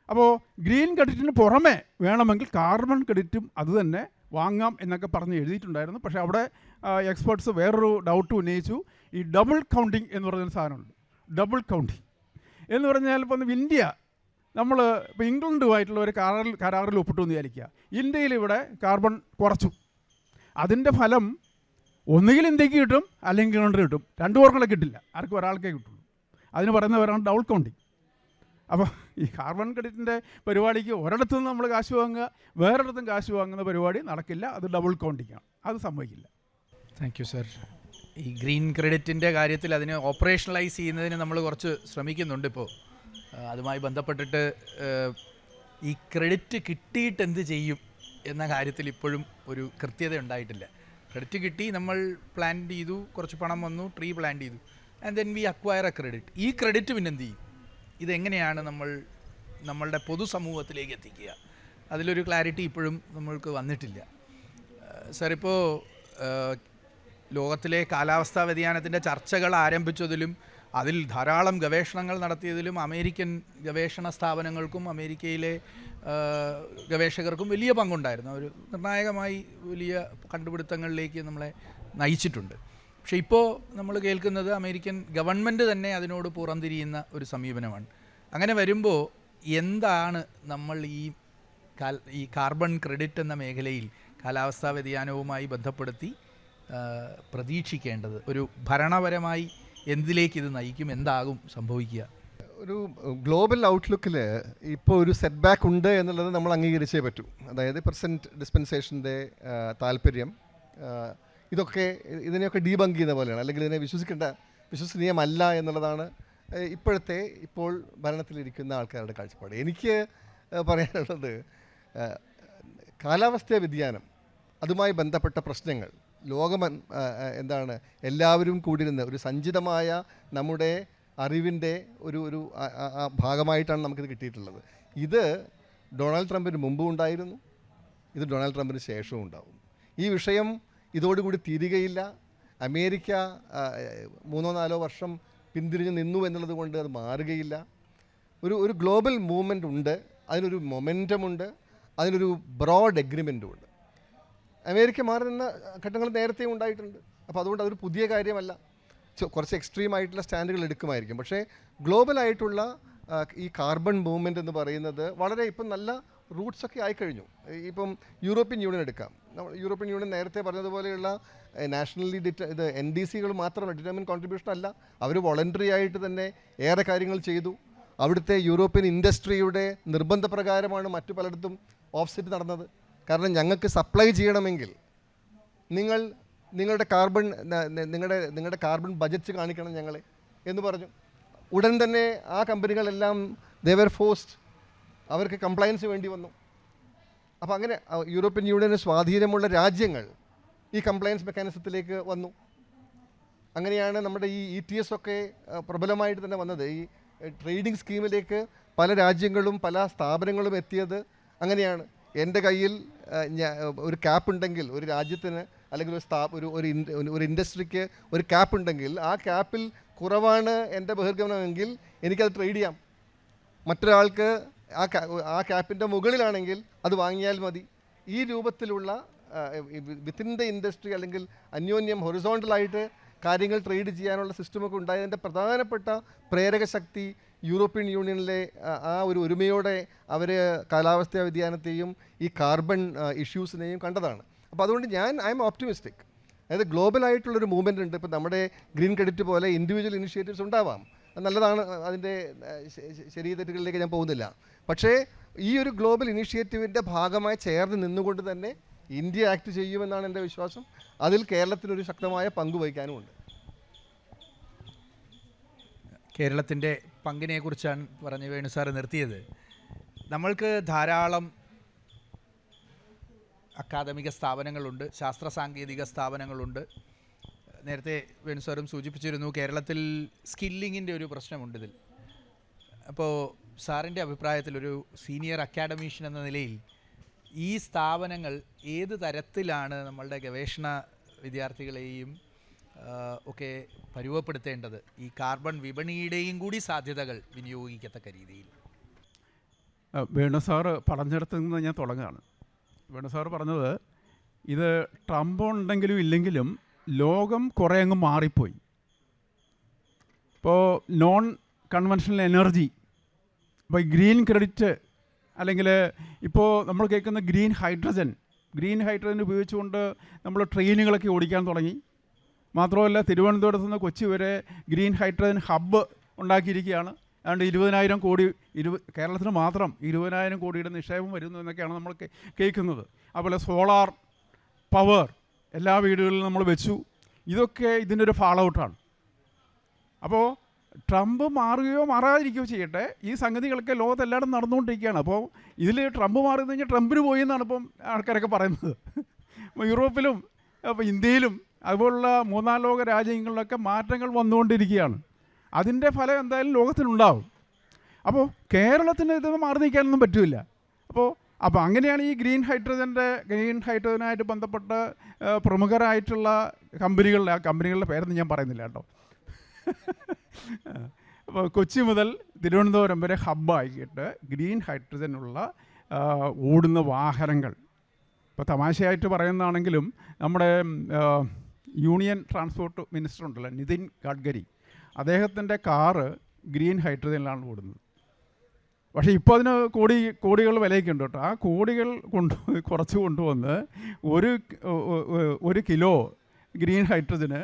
അപ്പോൾ ഗ്രീൻ ക്രെഡിറ്റിന് പുറമെ വേണമെങ്കിൽ കാർബൺ ക്രെഡിറ്റും അത് തന്നെ വാങ്ങാം എന്നൊക്കെ പറഞ്ഞ് എഴുതിയിട്ടുണ്ടായിരുന്നു. പക്ഷേ അവിടെ എക്സ്പേർട്സ് വേറൊരു ഡൗട്ട് ഉന്നയിച്ചു. ഈ ഡബിൾ കൗണ്ടിങ് എന്ന് പറയുന്ന സാധനമുണ്ട്. ഡബിൾ കൗണ്ടിങ് എന്ന് പറഞ്ഞാൽ ഇപ്പം ഇന്ത്യ, നമ്മൾ ഇപ്പോൾ ഇംഗ്ലണ്ടുമായിട്ടുള്ള ഒരു കരാറിൽ ഒപ്പിട്ടു എന്ന് വിചാരിക്കുക. ഇന്ത്യയിൽ ഇവിടെ കാർബൺ കുറച്ചു, അതിൻ്റെ ഫലം ഒന്നുകിൽ ഇന്ത്യക്ക് കിട്ടും അല്ലെങ്കിൽ ഇംഗ്ലണ്ടിന് കിട്ടും. 2 പേർക്കുള്ള കിട്ടില്ല, ആർക്കും ഒരാൾക്കേ കിട്ടുള്ളൂ. അതിന് പറയുന്നവരാണ് ഡബിൾ കൗണ്ടിങ്. അപ്പോൾ ഈ കാർബൺ ക്രെഡിറ്റിൻ്റെ പരിപാടിക്ക് ഒരിടത്തു നിന്ന് നമ്മൾ കാശ് വാങ്ങുക, വേറൊരിടത്തും കാശ് വാങ്ങുന്ന പരിപാടി നടക്കില്ല. അത് ഡബിൾ കൗണ്ടിങ്ങാണ്, അത് സംഭവിക്കില്ല. Thank you sir. ഈ ഗ്രീൻ ക്രെഡിറ്റിൻ്റെ കാര്യത്തിൽ അതിനെ ഓപ്പറേഷണലൈസ് ചെയ്യുന്നതിന് നമ്മൾ കുറച്ച് ശ്രമിക്കുന്നുണ്ട് ഇപ്പോൾ. അതുമായി ബന്ധപ്പെട്ടിട്ട് ഈ ക്രെഡിറ്റ് കിട്ടിയിട്ട് എന്ത് ചെയ്യും എന്ന കാര്യത്തിൽ ഇപ്പോഴും ഒരു കൃത്യത ഉണ്ടായിട്ടില്ല. ക്രെഡിറ്റ് കിട്ടി, നമ്മൾ പ്ലാൻ ചെയ്തു, കുറച്ച് പണം വന്നു, ട്രീ പ്ലാൻ ചെയ്തു, and then we acquire A credit. ഈ ക്രെഡിറ്റ് പിന്നെ എന്ത് ചെയ്യും? ഇതെങ്ങനെയാണ് നമ്മളുടെ പൊതുസമൂഹത്തിലേക്ക് എത്തിക്കുക? അതിലൊരു ക്ലാരിറ്റി ഇപ്പോഴും നമ്മൾക്ക് വന്നിട്ടില്ല. സാർ, ഇപ്പോൾ ലോകത്തിലെ കാലാവസ്ഥാ വ്യതിയാനത്തിൻ്റെ ചർച്ചകൾ ആരംഭിച്ചതിലും അതിൽ ധാരാളം ഗവേഷണങ്ങൾ നടത്തിയതിലും അമേരിക്കൻ ഗവേഷണ സ്ഥാപനങ്ങൾക്കും അമേരിക്കയിലെ ഗവേഷകർക്കും വലിയ പങ്കുണ്ടായിരുന്നു. ഒരു നിർണായകമായി വലിയ കണ്ടുപിടുത്തങ്ങളിലേക്ക് നമ്മളെ നയിച്ചിട്ടുണ്ട്. പക്ഷേ ഇപ്പോൾ നമ്മൾ കേൾക്കുന്നത് അമേരിക്കൻ ഗവൺമെൻറ് തന്നെ അതിനോട് പുറംതിരിയുന്ന ഒരു സമീപനമാണ്. അങ്ങനെ വരുമ്പോൾ എന്താണ് നമ്മൾ ഈ കാർബൺ ക്രെഡിറ്റ് എന്ന മേഖലയിൽ കാലാവസ്ഥാ വ്യതിയാനവുമായി ബന്ധപ്പെടുത്തി പ്രതീക്ഷിക്കേണ്ടത്? ഒരു ഭരണപരമായി എന്തിലേക്ക് ഇത് നയിക്കും, എന്താകും സംഭവിക്കുക? ഒരു ഗ്ലോബൽ ഔട്ട്ലുക്കിൽ ഇപ്പോൾ ഒരു സെറ്റ് ബാക്ക് ഉണ്ട് എന്നുള്ളത് നമ്മൾ അംഗീകരിച്ചേ പറ്റൂ. അതായത് പ്രസൻറ്റ് ഡിസ്പെൻസേഷൻ്റെ താല്പര്യം ഇതിനെയൊക്കെ ഡീബങ്ക് ചെയ്യുന്ന പോലെയാണ്, അല്ലെങ്കിൽ ഇതിനെ വിശ്വസനീയമല്ല എന്നുള്ളതാണ് ഇപ്പോൾ ഭരണത്തിലിരിക്കുന്ന ആൾക്കാരുടെ കാഴ്ചപ്പാട്. എനിക്ക് പറയാനുള്ളത്, കാലാവസ്ഥാ വ്യതിയാനം, അതുമായി ബന്ധപ്പെട്ട പ്രശ്നങ്ങൾ എല്ലാവരും കൂടിയിരുന്ന് ഒരു സഞ്ചിതമായ നമ്മുടെ അറിവിൻ്റെ ഒരു ഭാഗമായിട്ടാണ് നമുക്കിത് കിട്ടിയിട്ടുള്ളത്. ഇത് ഡൊണാൾഡ് ട്രംപിന് മുമ്പും ഉണ്ടായിരുന്നു, ഇത് ഡൊണാൾഡ് ട്രംപിന് ശേഷവും ഉണ്ടാവും. ഈ വിഷയം ഇതോടുകൂടി തീരുകയില്ല. അമേരിക്ക 3-4 വർഷം പിന്തിരിഞ്ഞ് നിന്നു എന്നുള്ളത് കൊണ്ട് അത് മാറുകയില്ല. ഒരു ഗ്ലോബൽ മൂവ്മെൻ്റ് ഉണ്ട്, അതിനൊരു മൊമെൻറ്റമുണ്ട്, അതിനൊരു ബ്രോഡ് എഗ്രിമെൻറ്റും ഉണ്ട്. അമേരിക്ക മാറുന്ന ഘട്ടങ്ങൾ നേരത്തെ ഉണ്ടായിട്ടുണ്ട്. അപ്പോൾ അതുകൊണ്ട് അതൊരു പുതിയ കാര്യമല്ല. കുറച്ച് എക്സ്ട്രീം ആയിട്ടുള്ള സ്റ്റാൻഡുകൾ എടുക്കുമായിരിക്കും. പക്ഷേ ഗ്ലോബലായിട്ടുള്ള ഈ കാർബൺ മൂവ്മെൻറ്റ് എന്ന് പറയുന്നത് വളരെ ഇപ്പം നല്ല റൂട്ട്സൊക്കെ ആയിക്കഴിഞ്ഞു. ഇപ്പം യൂറോപ്യൻ യൂണിയൻ എടുക്കാം. യൂറോപ്യൻ യൂണിയൻ നേരത്തെ പറഞ്ഞതുപോലെയുള്ള നാഷണലി ഇത് NDCകൾ മാത്രമല്ല, ഡിറ്റർമിൻ കോൺട്രിബ്യൂഷൻ അല്ല, അവർ വോളണ്ടറി ആയിട്ട് തന്നെ ഏറെ കാര്യങ്ങൾ ചെയ്തു. അവിടുത്തെ യൂറോപ്യൻ ഇൻഡസ്ട്രിയുടെ നിർബന്ധപ്രകാരമാണ് മറ്റു പലയിടത്തും ഓഫ്സെറ്റ് നടന്നത്. കാരണം ഞങ്ങൾക്ക് സപ്ലൈ ചെയ്യണമെങ്കിൽ നിങ്ങളുടെ കാർബൺ ബജറ്റ് കാണിക്കണം ഞങ്ങളെ എന്ന് പറഞ്ഞു. ഉടൻ തന്നെ ആ കമ്പനികളെല്ലാം ദേ വർ ഫോഴ്സ്ഡ്, അവർക്ക് കംപ്ലയൻസ് വേണ്ടി വന്നു. അപ്പോൾ അങ്ങനെ യൂറോപ്യൻ യൂണിയന് സ്വാധീനമുള്ള രാജ്യങ്ങൾ ഈ കംപ്ലയൻസ് മെക്കാനിസത്തിലേക്ക് വന്നു. അങ്ങനെയാണ് നമ്മുടെ ഈ ETS ഒക്കെ പ്രബലമായിട്ട് തന്നെ വന്നത്. ഈ ട്രേഡിംഗ് സ്കീമിലേക്ക് പല രാജ്യങ്ങളും പല സ്ഥാപനങ്ങളും എത്തിയത് അങ്ങനെയാണ്. എൻ്റെ കയ്യിൽ ഒരു ക്യാപ്പ് ഉണ്ടെങ്കിൽ, ഒരു രാജ്യത്തിന് അല്ലെങ്കിൽ ഒരു ഇൻഡസ്ട്രിക്ക് ഒരു ക്യാപ്പ് ഉണ്ടെങ്കിൽ, ആ ക്യാപ്പിൽ കുറവാണ് എൻ്റെ ബഹിർഗമനമെങ്കിൽ എനിക്കത് ട്രേഡ് ചെയ്യാം. മറ്റൊരാൾക്ക് ആ ക്യാപ്പിൻ്റെ മുകളിലാണെങ്കിൽ അത് വാങ്ങിയാൽ മതി. ഈ രൂപത്തിലുള്ള വിത്തിൻ ദ ഇൻഡസ്ട്രി അല്ലെങ്കിൽ അന്യോന്യം ഹൊറിസോണ്ടലായിട്ട് കാര്യങ്ങൾ ട്രേഡ് ചെയ്യാനുള്ള സിസ്റ്റമൊക്കെ ഉണ്ടായതിൻ്റെ പ്രധാനപ്പെട്ട പ്രേരക ശക്തി യൂറോപ്യൻ യൂണിയനിലെ ആ ഒരു ഒരുമയോടെ അവർ കാലാവസ്ഥാ വ്യതിയാനത്തെയും ഈ കാർബൺ ഇഷ്യൂസിനെയും കണ്ടതാണ്. അപ്പോൾ അതുകൊണ്ട് ഐ എം ഓപ്റ്റിമിസ്റ്റിക്. അതായത് ഗ്ലോബലായിട്ടുള്ളൊരു മൂവ്മെൻ്റ് ഉണ്ട്. ഇപ്പോൾ നമ്മുടെ ഗ്രീൻ ക്രെഡിറ്റ് പോലെ ഇൻഡിവിജ്വൽ ഇനിഷ്യേറ്റീവ്സ് ഉണ്ടാവാം, നല്ലതാണ്, അതിൻ്റെ ശരി തെറ്റുകളിലേക്ക് ഞാൻ പോകുന്നില്ല. പക്ഷേ ഈ ഒരു ഗ്ലോബൽ ഇനിഷ്യേറ്റീവിൻ്റെ ഭാഗമായി ചേർന്ന് നിന്നുകൊണ്ട് തന്നെ ഇന്ത്യ ആക്ട് ചെയ്യുമെന്നാണ് എൻ്റെ വിശ്വാസം. അതിൽ കേരളത്തിനൊരു ശക്തമായ പങ്ക് വഹിക്കാനുമുണ്ട്. കേരളത്തിൻ്റെ പങ്കിനെക്കുറിച്ചാണ് പറഞ്ഞ് വേണു സാറ് നിർത്തിയത്. നമ്മൾക്ക് ധാരാളം അക്കാദമിക സ്ഥാപനങ്ങളുണ്ട്, ശാസ്ത്ര സാങ്കേതിക സ്ഥാപനങ്ങളുണ്ട്. നേരത്തെ വേണു സാറും സൂചിപ്പിച്ചിരുന്നു കേരളത്തിൽ സ്കില്ലിങ്ങിൻ്റെ ഒരു പ്രശ്നമുണ്ട് ഇതിൽ. അപ്പോൾ സാറിൻ്റെ അഭിപ്രായത്തിൽ ഒരു സീനിയർ അക്കാഡമീഷ്യൻ എന്ന നിലയിൽ ഈ സ്ഥാപനങ്ങൾ ഏത് തരത്തിലാണ് നമ്മളുടെ ഗവേഷണ വിദ്യാർത്ഥികളെയും ഒക്കെ പരുവപ്പെടുത്തേണ്ടത്, ഈ കാർബൺ വിപണിയുടെയും കൂടി സാധ്യതകൾ വിനിയോഗിക്കത്തക്ക രീതിയിൽ? വേണു സാറ് പറഞ്ഞിടത്ത് നിന്ന് ഞാൻ തുടങ്ങുകയാണ്. വേണു സാറ് പറഞ്ഞത് ഇത് ട്രംപ് ഉണ്ടെങ്കിലും ഇല്ലെങ്കിലും ലോകം കുറേ അങ്ങ് മാറിപ്പോയി. ഇപ്പോൾ നോൺ കൺവെൻഷണൽ എനർജി, ഇപ്പോൾ ഗ്രീൻ ക്രെഡിറ്റ്, അല്ലെങ്കിൽ ഇപ്പോൾ നമ്മൾ കേൾക്കുന്ന ഗ്രീൻ ഹൈഡ്രജൻ ഉപയോഗിച്ചുകൊണ്ട് നമ്മൾ ട്രെയിനുകളൊക്കെ ഓടിക്കാൻ തുടങ്ങി. മാത്രമല്ല തിരുവനന്തപുരത്ത് നിന്ന് കൊച്ചി വരെ ഗ്രീൻ ഹൈഡ്രജൻ ഹബ്ബ് ഉണ്ടാക്കിയിരിക്കുകയാണ്. അതുകൊണ്ട് 20,000 കോടി കേരളത്തിന് മാത്രം 20,000 കോടിയുടെ നിക്ഷേപം വരുന്നു എന്നൊക്കെയാണ് നമ്മൾ കേൾക്കുന്നത്. അതുപോലെ സോളാർ പവർ എല്ലാ വീടുകളിലും നമ്മൾ വെച്ചു. ഇതൊക്കെ ഇതിൻ്റെ ഒരു ഫാൾ ഔട്ടാണ്. അപ്പോൾ ട്രംപ് മാറുകയോ മാറാതിരിക്കുകയോ ചെയ്യട്ടെ, ഈ സംഗതികളൊക്കെ ലോകത്തെല്ലായിടും നടന്നുകൊണ്ടിരിക്കുകയാണ്. അപ്പോൾ ഇതിൽ ട്രംപ് മാറിയെന്ന് കഴിഞ്ഞാൽ ട്രംപിന് പോയി എന്നാണ് ഇപ്പം ആൾക്കാരൊക്കെ പറയുന്നത്. യൂറോപ്പിലും അപ്പോൾ ഇന്ത്യയിലും അതുപോലുള്ള മൂന്നാം ലോക രാജ്യങ്ങളിലൊക്കെ മാറ്റങ്ങൾ വന്നുകൊണ്ടിരിക്കുകയാണ്. അതിൻ്റെ ഫലം എന്തായാലും ലോകത്തിനുണ്ടാവും. അപ്പോൾ കേരളത്തിന് ഇതൊന്നും മാറി നിൽക്കാനൊന്നും പറ്റില്ല. അപ്പോൾ അങ്ങനെയാണ് ഈ ഗ്രീൻ ഹൈഡ്രജനായിട്ട് ബന്ധപ്പെട്ട് പ്രമുഖരായിട്ടുള്ള കമ്പനികളുടെ പേരൊന്നും ഞാൻ പറയുന്നില്ല കേട്ടോ. അപ്പോൾ കൊച്ചി മുതൽ തിരുവനന്തപുരം വരെ ഹബ്ബാക്കിയിട്ട് ഗ്രീൻ ഹൈഡ്രജനുള്ള ഓടുന്ന വാഹനങ്ങൾ. ഇപ്പോൾ തമാശയായിട്ട് പറയുന്നതാണെങ്കിലും നമ്മുടെ യൂണിയൻ ട്രാൻസ്പോർട്ട് മിനിസ്റ്റർ ഉണ്ടല്ലോ നിതിൻ ഗഡ്കരി, അദ്ദേഹത്തിൻ്റെ കാറ് ഗ്രീൻ ഹൈഡ്രജനിലാണ് ഓടുന്നത്. പക്ഷേ ഇപ്പോൾ അതിന് കോടികൾ വിലയൊക്കെ ഉണ്ട് കേട്ടോ. ആ കോടികൾ കുറച്ച് കൊണ്ടുവന്ന് ഒരു കിലോ ഗ്രീൻ ഹൈഡ്രജന്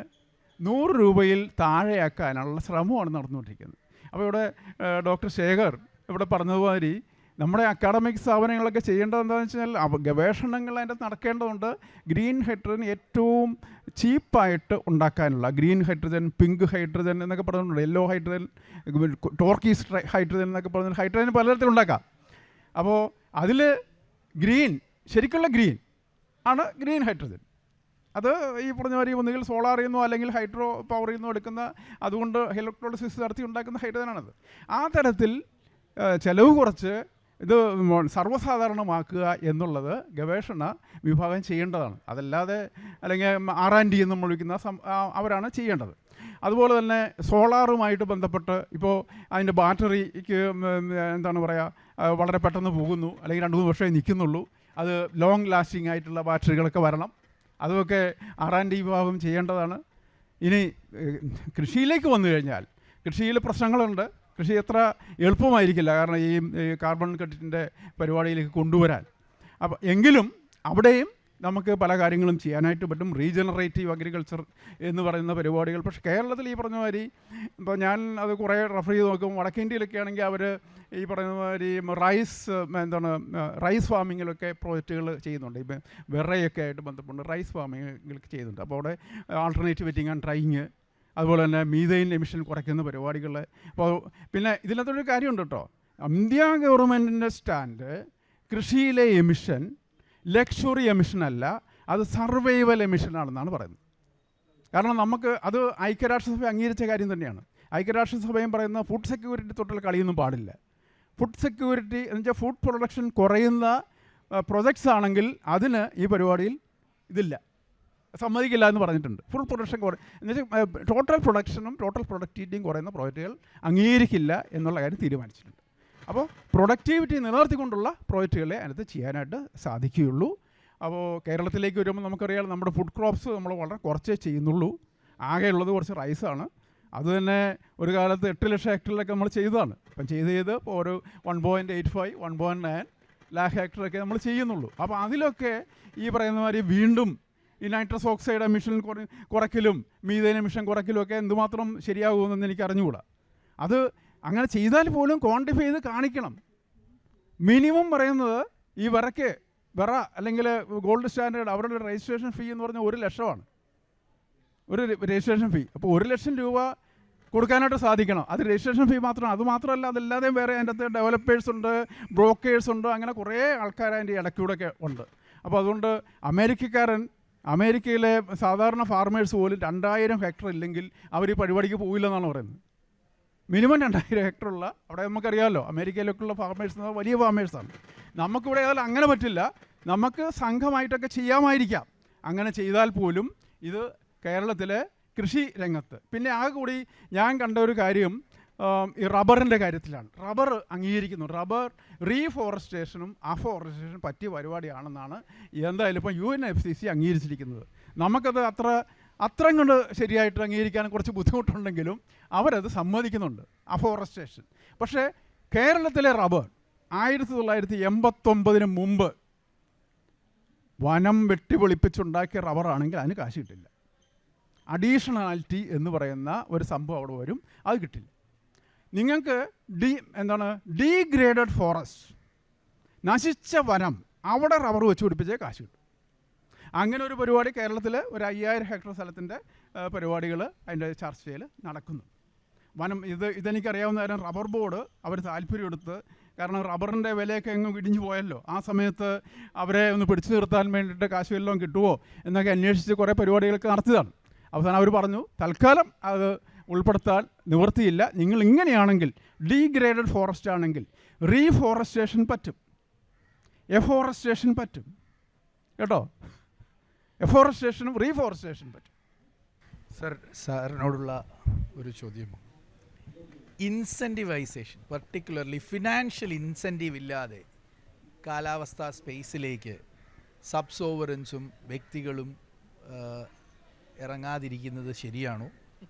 100 രൂപയിൽ താഴെയാക്കാനുള്ള ശ്രമമാണ് നടന്നുകൊണ്ടിരിക്കുന്നത്. അപ്പോൾ ഇവിടെ ഡോക്ടർ ശേഖർ ഇവിടെ പറഞ്ഞതുമാതിരി നമ്മുടെ അക്കാഡമിക് സ്ഥാപനങ്ങളൊക്കെ ചെയ്യേണ്ടത് എന്താണെന്ന് വെച്ചാൽ ഗവേഷണങ്ങൾ അതിൻ്റെ നടക്കേണ്ടതുണ്ട്. ഗ്രീൻ ഹൈഡ്രജൻ ഏറ്റവും ചീപ്പായിട്ട് ഉണ്ടാക്കാനുള്ള ഗ്രീൻ ഹൈഡ്രജൻ, പിങ്ക് ഹൈഡ്രജൻ എന്നൊക്കെ പറഞ്ഞിട്ടുണ്ട്, യെല്ലോ ഹൈഡ്രജൻ, ടോർക്കീസ് ഹൈഡ്രജൻ എന്നൊക്കെ പറഞ്ഞാൽ ഹൈഡ്രജൻ പലതരത്തിലുണ്ടാക്കാം. അപ്പോൾ അതിൽ ശരിക്കുള്ള ഗ്രീൻ ആണ് ഗ്രീൻ ഹൈഡ്രജൻ. അത് ഈ പറഞ്ഞ മാതിരി ഒന്നുകിൽ സോളാറിൽ നിന്നോ അല്ലെങ്കിൽ ഹൈഡ്രോ പവറിൽ നിന്നോ എടുക്കുന്ന, അതുകൊണ്ട് ഇലക്ട്രോളിസിസ് നടത്തി ഉണ്ടാക്കുന്ന ഹൈഡ്രജനാണത്. ആ തരത്തിൽ ചിലവ് കുറച്ച് ഇത് സർവ്വസാധാരണമാക്കുക എന്നുള്ളത് ഗവേഷണ വിഭാഗം ചെയ്യേണ്ടതാണ്. അതല്ലാതെ അല്ലെങ്കിൽ R&D എന്ന് നമ്മൾ വിളിക്കുന്ന അവരാണ് ചെയ്യേണ്ടത്. അതുപോലെ തന്നെ സോളാറുമായിട്ട് ബന്ധപ്പെട്ട് ഇപ്പോൾ അതിൻ്റെ ബാറ്ററിക്ക് എന്താണ് പറയുക, വളരെ പെട്ടെന്ന് പോകുന്നു, അല്ലെങ്കിൽ 2-3 വർഷമേ നിൽക്കുന്നുള്ളൂ. അത് ലോങ് ലാസ്റ്റിംഗ് ആയിട്ടുള്ള ബാറ്ററികളൊക്കെ വരണം. അതുമൊക്കെ R&D വിഭാഗം ചെയ്യേണ്ടതാണ്. ഇനി കൃഷിയിലേക്ക് വന്നു കഴിഞ്ഞാൽ കൃഷിയിൽ പ്രശ്നങ്ങളുണ്ട്. കൃഷി അത്ര എളുപ്പമായിരിക്കില്ല, കാരണം ഈ കാർബൺ ക്രെഡിറ്റിൻ്റെ പരിപാടിയിലേക്ക് കൊണ്ടുവരാൻ. അപ്പോൾ എങ്കിലും അവിടെയും നമുക്ക് പല കാര്യങ്ങളും ചെയ്യാനായിട്ട് പറ്റും. റീജനറേറ്റീവ് അഗ്രികൾച്ചർ എന്ന് പറയുന്ന പരിപാടികൾ. പക്ഷേ കേരളത്തിൽ ഈ പറഞ്ഞ മാതിരി ഇപ്പോൾ ഞാൻ അത് കുറേ റെഫർ ചെയ്ത് നോക്കും. വടക്കേ ഇന്ത്യയിലൊക്കെ ആണെങ്കിൽ അവർ ഈ പറയുന്ന മാതിരി റൈസ് ഫാമിങ്ങിലൊക്കെ പ്രോജക്റ്റുകൾ ചെയ്യുന്നുണ്ട്. ഇപ്പം വിറയൊക്കെ ആയിട്ട് ബന്ധപ്പെട്ട് റൈസ് ഫാമിങ്ങിലൊക്കെ ചെയ്യുന്നുണ്ട്. അപ്പോൾ അവിടെ ആൾട്ടർനേറ്റീവ് വെറ്റിംഗ് ആൻഡ് ഡ്രൈയിങ്, അതുപോലെ തന്നെ മീഥെയിൻ എമിഷൻ കുറയ്ക്കുന്ന പരിപാടികൾ. അപ്പോൾ പിന്നെ ഇതിനകത്തൊരു കാര്യമുണ്ട് കേട്ടോ. ഇന്ത്യ ഗവൺമെൻറ്റിൻ്റെ സ്റ്റാൻഡ് കൃഷിയിലെ എമിഷൻ ലക്ഷറി എമിഷനല്ല, അത് സർവൈവൽ എമിഷനാണെന്നാണ് പറയുന്നത്. കാരണം നമുക്ക് അത് ഐക്യരാഷ്ട്രസഭ അംഗീകരിച്ച കാര്യം തന്നെയാണ്. ഐക്യരാഷ്ട്രസഭയും പറയുന്ന ഫുഡ് സെക്യൂരിറ്റി തൊട്ടുള്ള കളിയൊന്നും പാടില്ല. ഫുഡ് സെക്യൂരിറ്റി എന്ന് വെച്ചാൽ ഫുഡ് പ്രൊഡക്ഷൻ കുറയുന്ന പ്രൊജക്ട്സ് ആണെങ്കിൽ അതിന് ഈ പരിപാടിയിൽ ഇതില്ല, സമ്മതിക്കില്ല എന്ന് പറഞ്ഞിട്ടുണ്ട്. ഫുൾ പ്രൊഡക്ഷൻ എന്ന് വെച്ചാൽ ടോട്ടൽ പ്രൊഡക്ഷനും ടോട്ടൽ പ്രൊഡക്ടിവിറ്റിയും കുറയുന്ന പ്രോജക്റ്റുകൾ അംഗീകരിക്കില്ല എന്നുള്ള കാര്യം തീരുമാനിച്ചിട്ടുണ്ട്. അപ്പോൾ പ്രൊഡക്ടിവിറ്റി നിലനിർത്തിക്കൊണ്ടുള്ള പ്രോജക്റ്റുകളെ അതിനകത്ത് ചെയ്യാനായിട്ട് സാധിക്കുകയുള്ളൂ. അപ്പോൾ കേരളത്തിലേക്ക് വരുമ്പോൾ നമുക്കറിയാം നമ്മുടെ ഫുഡ് ക്രോപ്സ് നമ്മൾ വളരെ കുറച്ചേ ചെയ്യുന്നുള്ളൂ. ആകെയുള്ളത് കുറച്ച് റൈസാണ്. അത് തന്നെ ഒരു കാലത്ത് 8 ലക്ഷം ഹെക്ടറിലൊക്കെ നമ്മൾ ചെയ്തതാണ്. ഇപ്പം ചെയ്ത് ഇപ്പോൾ ഒരു 1.85 1.9 ലാഖ് ഹെക്ടറൊക്കെ നമ്മൾ ചെയ്യുന്നുള്ളൂ. അപ്പോൾ അതിലൊക്കെ ഈ പറയുന്ന മാതിരി വീണ്ടും ഈ നൈട്രസ് ഓക്സൈഡ് എമിഷൻ കുറയ്ക്കലും മീഥേൻ എമിഷൻ കുറയ്ക്കലും ഒക്കെ എന്തുമാത്രം ശരിയാകുമെന്ന് എനിക്ക് അറിഞ്ഞുകൂടാ. അത് അങ്ങനെ ചെയ്താൽ പോലും ക്വാണ്ടിഫൈ ചെയ്ത് കാണിക്കണം. മിനിമം പറയുന്നത് ഈ വിറ അല്ലെങ്കിൽ ഗോൾഡ് സ്റ്റാൻഡേർഡ് അവരുടെ രജിസ്ട്രേഷൻ ഫീ എന്ന് പറഞ്ഞാൽ 1 ലക്ഷമാണ് ഒരു രജിസ്ട്രേഷൻ ഫീ. അപ്പോൾ 1 ലക്ഷം രൂപ കൊടുക്കാനായിട്ട് സാധിക്കണം. അത് രജിസ്ട്രേഷൻ ഫീ മാത്രമാണ്. അതുമാത്രമല്ല, അതല്ലാതെയും വേറെ അതിൻ്റെ അകത്ത് ഡെവലപ്പേഴ്സ് ഉണ്ട്, ബ്രോക്കേഴ്സ് ഉണ്ട്, അങ്ങനെ കുറേ ആൾക്കാർ അതിൻ്റെ ഇടയ്ക്കൂടെയൊക്കെ ഉണ്ട്. അപ്പോൾ അതുകൊണ്ട് അമേരിക്കയിലെ സാധാരണ ഫാർമേഴ്സ് പോലും 2000 ഹെക്ടർ ഇല്ലെങ്കിൽ അവർ ഈ പരിപാടിക്ക് പോയില്ലെന്നാണ് പറയുന്നത്. മിനിമം 2000 ഹെക്ടറുള്ള അവിടെ നമുക്കറിയാമല്ലോ, അമേരിക്കയിലൊക്കെയുള്ള ഫാർമേഴ്സ് വലിയ ഫാർമേഴ്സാണ്. നമുക്കിവിടെ ഏതായാലും അങ്ങനെ പറ്റില്ല. നമുക്ക് സംഘമായിട്ടൊക്കെ ചെയ്യാമായിരിക്കാം. അങ്ങനെ ചെയ്താൽ പോലും ഇത് കേരളത്തിലെ കൃഷി രംഗത്ത് പിന്നെ ആകെ കൂടി ഞാൻ കണ്ട ഒരു കാര്യം ഈ റബ്ബറിൻ്റെ കാര്യത്തിലാണ്. റബ്ബർ അംഗീകരിക്കുന്നു. റബ്ബർ റീഫോറസ്റ്റേഷനും അഫോറസ്റ്റേഷനും പറ്റിയ പരിപാടിയാണെന്നാണ് എന്തായാലും ഇപ്പം UNFCCC അംഗീകരിച്ചിരിക്കുന്നത്. നമുക്കത് അത്രയും കൊണ്ട് ശരിയായിട്ട് അംഗീകരിക്കാൻ കുറച്ച് ബുദ്ധിമുട്ടുണ്ടെങ്കിലും അവരത് സമ്മതിക്കുന്നുണ്ട്, അഫോറസ്റ്റേഷൻ. പക്ഷേ കേരളത്തിലെ റബ്ബർ 1989 മുമ്പ് വനം വെട്ടിപൊളിപ്പിച്ചുണ്ടാക്കിയ റബ്ബറാണെങ്കിൽ അതിന് കാശ് കിട്ടില്ല. അഡീഷണാലിറ്റി എന്ന് പറയുന്ന ഒരു സംഭവം അവിടെ വരും, അത് കിട്ടില്ല. നിങ്ങൾക്ക് ഡീഗ്രേഡഡ് ഫോറസ്റ്റ്, നശിച്ച വനം, അവിടെ റബ്ബർ വെച്ച് പിടിപ്പിച്ചേ കാശ് കിട്ടും. അങ്ങനെ ഒരു പരിപാടി കേരളത്തിൽ ഒരു 5000 ഹെക്ടർ സ്ഥലത്തിൻ്റെ പരിപാടികൾ അതിൻ്റെ ചർച്ചയിൽ നടക്കുന്നു. ഇതെനിക്കറിയാവുന്ന കാര്യം, റബ്ബർ ബോർഡ് അവർ താല്പര്യമെടുത്ത്, കാരണം റബ്ബറിൻ്റെ വിലയൊക്കെ എങ്ങും ഇടിഞ്ഞു പോയല്ലോ, ആ സമയത്ത് അവരെ ഒന്ന് പിടിച്ചു നിർത്താൻ വേണ്ടിയിട്ട് കാശ് വല്ലതും കിട്ടുമോ എന്നൊക്കെ അന്വേഷിച്ച് കുറേ പരിപാടികളൊക്കെ നടത്തിയതാണ്. അവസാനം അവർ പറഞ്ഞു, തൽക്കാലം അത് ഉൾപ്പെടുത്താൻ നിവൃത്തിയില്ല, നിങ്ങൾ ഇങ്ങനെയാണെങ്കിൽ ഡീഗ്രേഡഡ് ഫോറസ്റ്റ് ആണെങ്കിൽ റീഫോറസ്റ്റേഷൻ പറ്റും, എഫോറസ്റ്റേഷൻ പറ്റും കേട്ടോ, എഫോറസ്റ്റേഷനും റീഫോറസ്റ്റേഷൻ പറ്റും. സാറിനോടുള്ള ഒരു ചോദ്യം, ഇൻസെൻറ്റിവൈസേഷൻ, പർട്ടിക്കുലർലി ഫിനാൻഷ്യൽ ഇൻസെൻറ്റീവ് ഇല്ലാതെ കാലാവസ്ഥാ സ്പേസിലേക്ക് സബ് സോവറൻസും വ്യക്തികളും ഇറങ്ങാതിരിക്കുന്നത് ശരിയാണോ?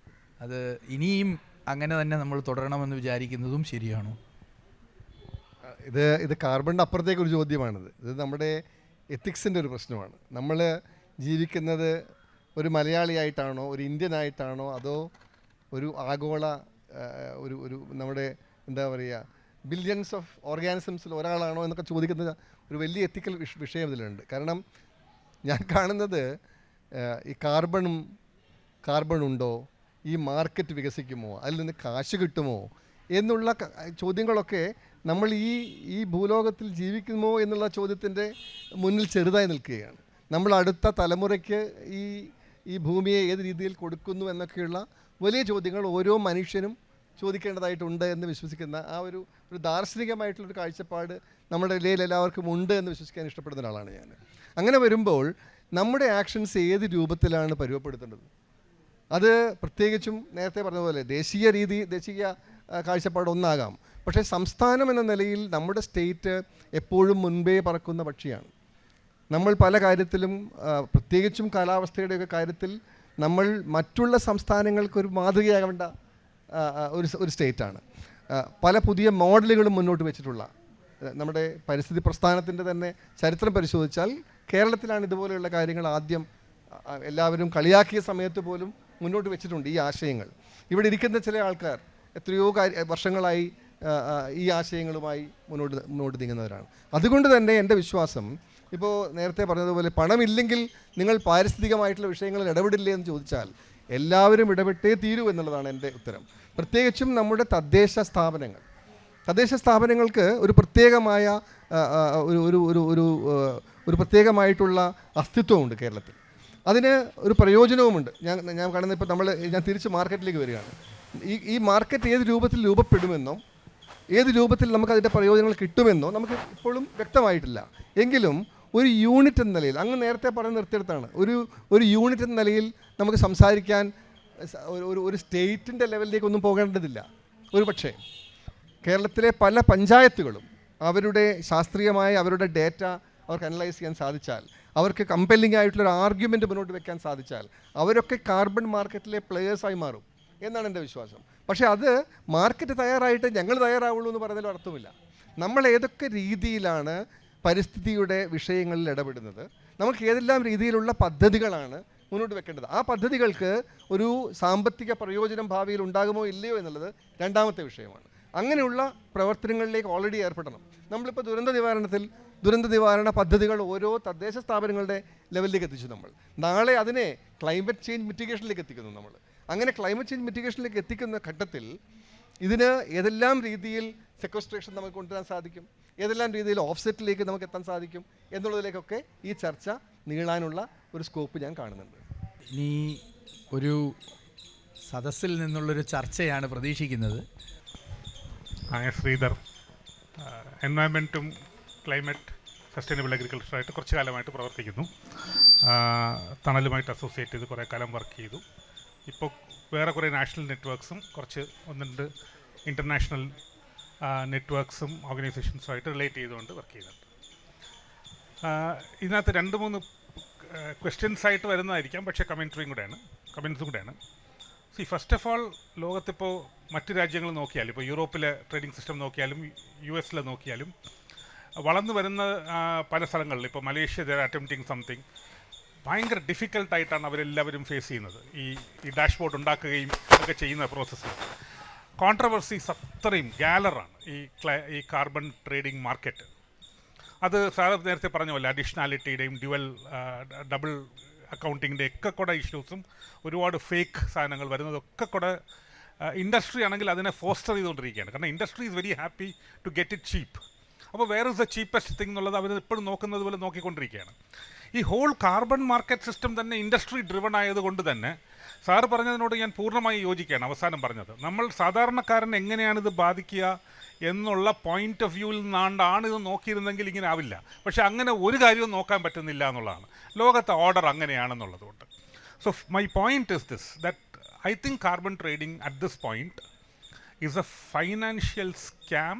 അത് ഇനിയും അങ്ങനെ തന്നെ നമ്മൾ തുടരണമെന്ന് വിചാരിക്കുന്നതും ശരിയാണോ? ഇത് കാർബണിൻ്റെ അപ്പുറത്തേക്കൊരു ചോദ്യമാണിത്. ഇത് നമ്മുടെ എത്തിക്സിൻ്റെ ഒരു പ്രശ്നമാണ്. നമ്മൾ ജീവിക്കുന്നത് ഒരു മലയാളിയായിട്ടാണോ, ഒരു ഇന്ത്യൻ ആയിട്ടാണോ, അതോ ഒരു ആഗോള ഒരു നമ്മുടെ എന്താ പറയുക ബില്യൺസ് ഓഫ് ഓർഗാനിസംസിൽ ഒരാളാണോ എന്നൊക്കെ ചോദിക്കുന്ന ഒരു വലിയ എത്തിക്കൽ വിഷയം ഇതിലുണ്ട്. കാരണം ഞാൻ കാണുന്നത് ഈ കാർബണുണ്ടോ, ഈ മാർക്കറ്റ് വികസിക്കുമോ, അതിൽ നിന്ന് കാശ് കിട്ടുമോ എന്നുള്ള ചോദ്യങ്ങളൊക്കെ നമ്മൾ ഈ ഭൂലോകത്തിൽ ജീവിക്കുമോ എന്നുള്ള ചോദ്യത്തിൻ്റെ മുന്നിൽ ചെറുതായി നിൽക്കുകയാണ്. നമ്മൾ അടുത്ത തലമുറയ്ക്ക് ഈ ഭൂമിയെ ഏത് രീതിയിൽ കൊടുക്കുന്നു എന്നൊക്കെയുള്ള വലിയ ചോദ്യങ്ങൾ ഓരോ മനുഷ്യനും ചോദിക്കേണ്ടതായിട്ടുണ്ട് എന്ന് വിശ്വസിക്കുന്ന ആ ഒരു ദാർശനികമായിട്ടുള്ളൊരു കാഴ്ചപ്പാട് നമ്മുടെ ഇടയിൽ എല്ലാവർക്കും ഉണ്ട് എന്ന് വിശ്വസിക്കാൻ ഇഷ്ടപ്പെടുന്ന ഒരാളാണ് ഞാൻ. അങ്ങനെ വരുമ്പോൾ നമ്മുടെ ആക്ഷൻസ് ഏത് രൂപത്തിലാണ് പരുവപ്പെടുത്തേണ്ടത്? അത് പ്രത്യേകിച്ചും നേരത്തെ പറഞ്ഞതുപോലെ ദേശീയ കാഴ്ചപ്പാട് ഒന്നാകാം. പക്ഷേ സംസ്ഥാനം എന്ന നിലയിൽ നമ്മുടെ സ്റ്റേറ്റ് എപ്പോഴും മുൻപേ പറക്കുന്ന പക്ഷിയാണ്. നമ്മൾ പല കാര്യത്തിലും, പ്രത്യേകിച്ചും കാലാവസ്ഥയുടെയൊക്കെ കാര്യത്തിൽ നമ്മൾ മറ്റുള്ള സംസ്ഥാനങ്ങൾക്കൊരു മാതൃകയാകേണ്ട ഒരു സ്റ്റേറ്റാണ്. പല പുതിയ മോഡലുകളും മുന്നോട്ട് വെച്ചിട്ടുള്ള നമ്മുടെ പരിസ്ഥിതി പ്രസ്ഥാനത്തിൻ്റെ തന്നെ ചരിത്രം പരിശോധിച്ചാൽ കേരളത്തിലാണ് ഇതുപോലെയുള്ള കാര്യങ്ങൾ ആദ്യം എല്ലാവരും കളിയാക്കിയ സമയത്ത് പോലും മുന്നോട്ട് വെച്ചിട്ടുണ്ട് ഈ ആശയങ്ങൾ. ഇവിടെ ഇരിക്കുന്ന ചില ആൾക്കാർ എത്രയോ വർഷങ്ങളായി ഈ ആശയങ്ങളുമായി മുന്നോട്ട് നീങ്ങുന്നവരാണ്. അതുകൊണ്ട് തന്നെ എൻ്റെ വിശ്വാസം, ഇപ്പോൾ നേരത്തെ പറഞ്ഞതുപോലെ പണമില്ലെങ്കിൽ നിങ്ങൾ പാരിസ്ഥിതികമായിട്ടുള്ള വിഷയങ്ങളിൽ ഇടപെടില്ലേ എന്ന് ചോദിച്ചാൽ എല്ലാവരും ഇടപെട്ടേ തീരൂ എന്നുള്ളതാണ് എൻ്റെ ഉത്തരം. പ്രത്യേകിച്ചും നമ്മുടെ തദ്ദേശ സ്ഥാപനങ്ങൾക്ക് ഒരു പ്രത്യേകമായ ഒരു പ്രത്യേകമായിട്ടുള്ള അസ്തിത്വമുണ്ട് കേരളത്തിൽ. അതിന് ഒരു പ്രയോജനവുമുണ്ട്. ഞാൻ കാണുന്ന ഇപ്പോൾ ഞാൻ തിരിച്ച് മാർക്കറ്റിലേക്ക് വരികയാണ്. ഈ മാർക്കറ്റ് ഏത് രൂപത്തിൽ രൂപപ്പെടുമെന്നോ ഏത് രൂപത്തിൽ നമുക്കതിൻ്റെ പ്രയോജനങ്ങൾ കിട്ടുമെന്നോ നമുക്ക് ഇപ്പോഴും വ്യക്തമായിട്ടില്ല. എങ്കിലും ഒരു യൂണിറ്റ് എന്ന നിലയിൽ, അങ്ങ് നേരത്തെ പറഞ്ഞ് നിർത്തിയെടുത്താണ്, ഒരു യൂണിറ്റ് എന്ന നിലയിൽ നമുക്ക് സംസാരിക്കാൻ ഒരു സ്റ്റേറ്റിൻ്റെ ലെവലിലേക്കൊന്നും പോകേണ്ടതില്ല. ഒരു പക്ഷേ കേരളത്തിലെ പല പഞ്ചായത്തുകളും അവരുടെ ശാസ്ത്രീയമായ അവരുടെ ഡേറ്റ അവർക്ക് അനലൈസ് ചെയ്യാൻ സാധിച്ചാൽ, അവർക്ക് കമ്പല്ലിംഗ് ആയിട്ടുള്ളൊരു ആർഗ്യുമെൻറ്റ് മുന്നോട്ട് വെക്കാൻ സാധിച്ചാൽ അവരൊക്കെ കാർബൺ മാർക്കറ്റിലെ പ്ലെയേഴ്സായി മാറും എന്നാണ് എൻ്റെ വിശ്വാസം. പക്ഷേ അത് മാർക്കറ്റ് തയ്യാറായിട്ട് ഞങ്ങൾ തയ്യാറാവുള്ളൂ എന്ന് പറയുന്നതിൽ അർത്ഥമില്ല. നമ്മൾ ഏതൊക്കെ രീതിയിലാണ് പരിസ്ഥിതിയുടെ വിഷയങ്ങളിൽ ഇടപെടുന്നത്, നമുക്ക് ഏതെല്ലാം രീതിയിലുള്ള പദ്ധതികളാണ് മുന്നോട്ട് വെക്കേണ്ടത്, ആ പദ്ധതികൾക്ക് ഒരു സാമ്പത്തിക പ്രയോജനം ഭാവിയിൽ ഉണ്ടാകുമോ ഇല്ലയോ എന്നുള്ളത് രണ്ടാമത്തെ വിഷയമാണ്. അങ്ങനെയുള്ള പ്രവർത്തനങ്ങളിലേക്ക് ഓൾറെഡി ഏർപ്പെടണം. നമ്മളിപ്പോൾ ദുരന്ത നിവാരണ പദ്ധതികൾ ഓരോ തദ്ദേശ സ്ഥാപനങ്ങളുടെ ലെവലിലേക്ക് എത്തിച്ചു. നമ്മൾ നാളെ അതിനെ ക്ലൈമറ്റ് ചേഞ്ച് മിറ്റിഗേഷനിലേക്ക് എത്തിക്കുന്നു. നമ്മൾ അങ്ങനെ ക്ലൈമറ്റ് ചേഞ്ച് മിറ്റിഗേഷനിലേക്ക് എത്തിക്കുന്ന ഘട്ടത്തിൽ ഇതിന് ഏതെല്ലാം രീതിയിൽ സെക്വസ്ട്രേഷൻ നമുക്ക് കൊണ്ടുവരാൻ സാധിക്കും, ഏതെല്ലാം രീതിയിൽ ഓഫ്സെറ്റിലേക്ക് നമുക്ക് എത്താൻ സാധിക്കും എന്നുള്ളതിലേക്കൊക്കെ ഈ ചർച്ച നീളാനുള്ള ഒരു സ്കോപ്പ് ഞാൻ കാണുന്നുണ്ട്. ഇനി ഒരു സദസ്സിൽ നിന്നുള്ളൊരു ചർച്ചയാണ് പ്രതീക്ഷിക്കുന്നത്. ശ്രീധർ, എൻവയൺമെൻറ്റും ക്ലൈമറ്റ് സസ്റ്റൈനബിൾ അഗ്രികൾച്ചറായിട്ട് കുറച്ച് കാലമായിട്ട് പ്രവർത്തിക്കുന്നു. തണലുമായിട്ട് അസോസിയേറ്റ് ചെയ്ത് കുറേ കാലം വർക്ക് ചെയ്തു. ഇപ്പോൾ വേറെ കുറേ നാഷണൽ നെറ്റ്വർക്ക്സും കുറച്ച് 1-2 ഇൻ്റർനാഷണൽ നെറ്റ്വർക്ക്സും ഓർഗനൈസേഷൻസുമായിട്ട് റിലേറ്റ് ചെയ്തുകൊണ്ട് വർക്ക് ചെയ്യുന്നുണ്ട്. ഇതിനകത്ത് 2-3 ക്വസ്റ്റ്യൻസ് ആയിട്ട് വരുന്നതായിരിക്കാം, പക്ഷേ കമൻസും കൂടെയാണ്. ഫസ്റ്റ് ഓഫ് ഓൾ, ലോകത്തിപ്പോൾ മറ്റ് രാജ്യങ്ങൾ നോക്കിയാലും, ഇപ്പോൾ യൂറോപ്പിലെ ട്രേഡിംഗ് സിസ്റ്റം നോക്കിയാലും US നോക്കിയാലും വളർന്നു വരുന്ന പല സ്ഥലങ്ങളിൽ, ഇപ്പോൾ മലേഷ്യ ദർ അറ്റംപ്റ്റിങ് സംതിങ്, ഭയങ്കര ഡിഫിക്കൽട്ടായിട്ടാണ് അവരെല്ലാവരും ഫേസ് ചെയ്യുന്നത്. ഈ ഡാഷ്ബോർഡ് ഉണ്ടാക്കുകയും ഒക്കെ ചെയ്യുന്ന പ്രോസസ്സിൽ കോൺട്രവേഴ്സീസ് അത്രയും ഗാലറാണ് ഈ കാർബൺ ട്രേഡിംഗ് മാർക്കറ്റ്. അത് സാർ നേരത്തെ പറഞ്ഞ പോലെ അഡീഷണാലിറ്റിയുടെയും ഡബിൾ അക്കൗണ്ടിങ്ങിൻ്റെ ഒക്കെ കൂടെ ഇഷ്യൂസും ഒരുപാട് ഫേക്ക് സാധനങ്ങൾ വരുന്നതൊക്കെ കൂടെ ഇൻഡസ്ട്രി ആണെങ്കിൽ അതിനെ ഫോസ്റ്റർ ചെയ്തുകൊണ്ടിരിക്കുകയാണ്. കാരണം industry is very happy to get it cheap. അപ്പോൾ where is the cheapest thing എന്നുള്ളത് അവർ എപ്പോഴും നോക്കുന്നത് പോലെ നോക്കിക്കൊണ്ടിരിക്കുകയാണ്. ഈ ഹോൾ കാർബൺ മാർക്കറ്റ് സിസ്റ്റം തന്നെ ഇൻഡസ്ട്രി ഡ്രിവൺ ആയതുകൊണ്ട് തന്നെ സാറ് പറഞ്ഞതിനോട് ഞാൻ പൂർണ്ണമായി യോജിക്കുകയാണ്. അവസാനം പറഞ്ഞത്, നമ്മൾ സാധാരണക്കാരൻ എങ്ങനെയാണിത് ബാധിക്കുക എന്നുള്ള പോയിന്റ് ഓഫ് വ്യൂവിൽ നിന്നാണ് ഇത് നോക്കിയിരുന്നെങ്കിൽ ഇങ്ങനെ ആവില്ല. പക്ഷേ അങ്ങനെ ഒരു കാര്യവും നോക്കാൻ പറ്റുന്നില്ല എന്നുള്ളതാണ്. ലോകത്തെ ഓർഡർ അങ്ങനെയാണെന്നുള്ളതുകൊണ്ട്. So my point is this, that I think carbon trading at this point is a financial scam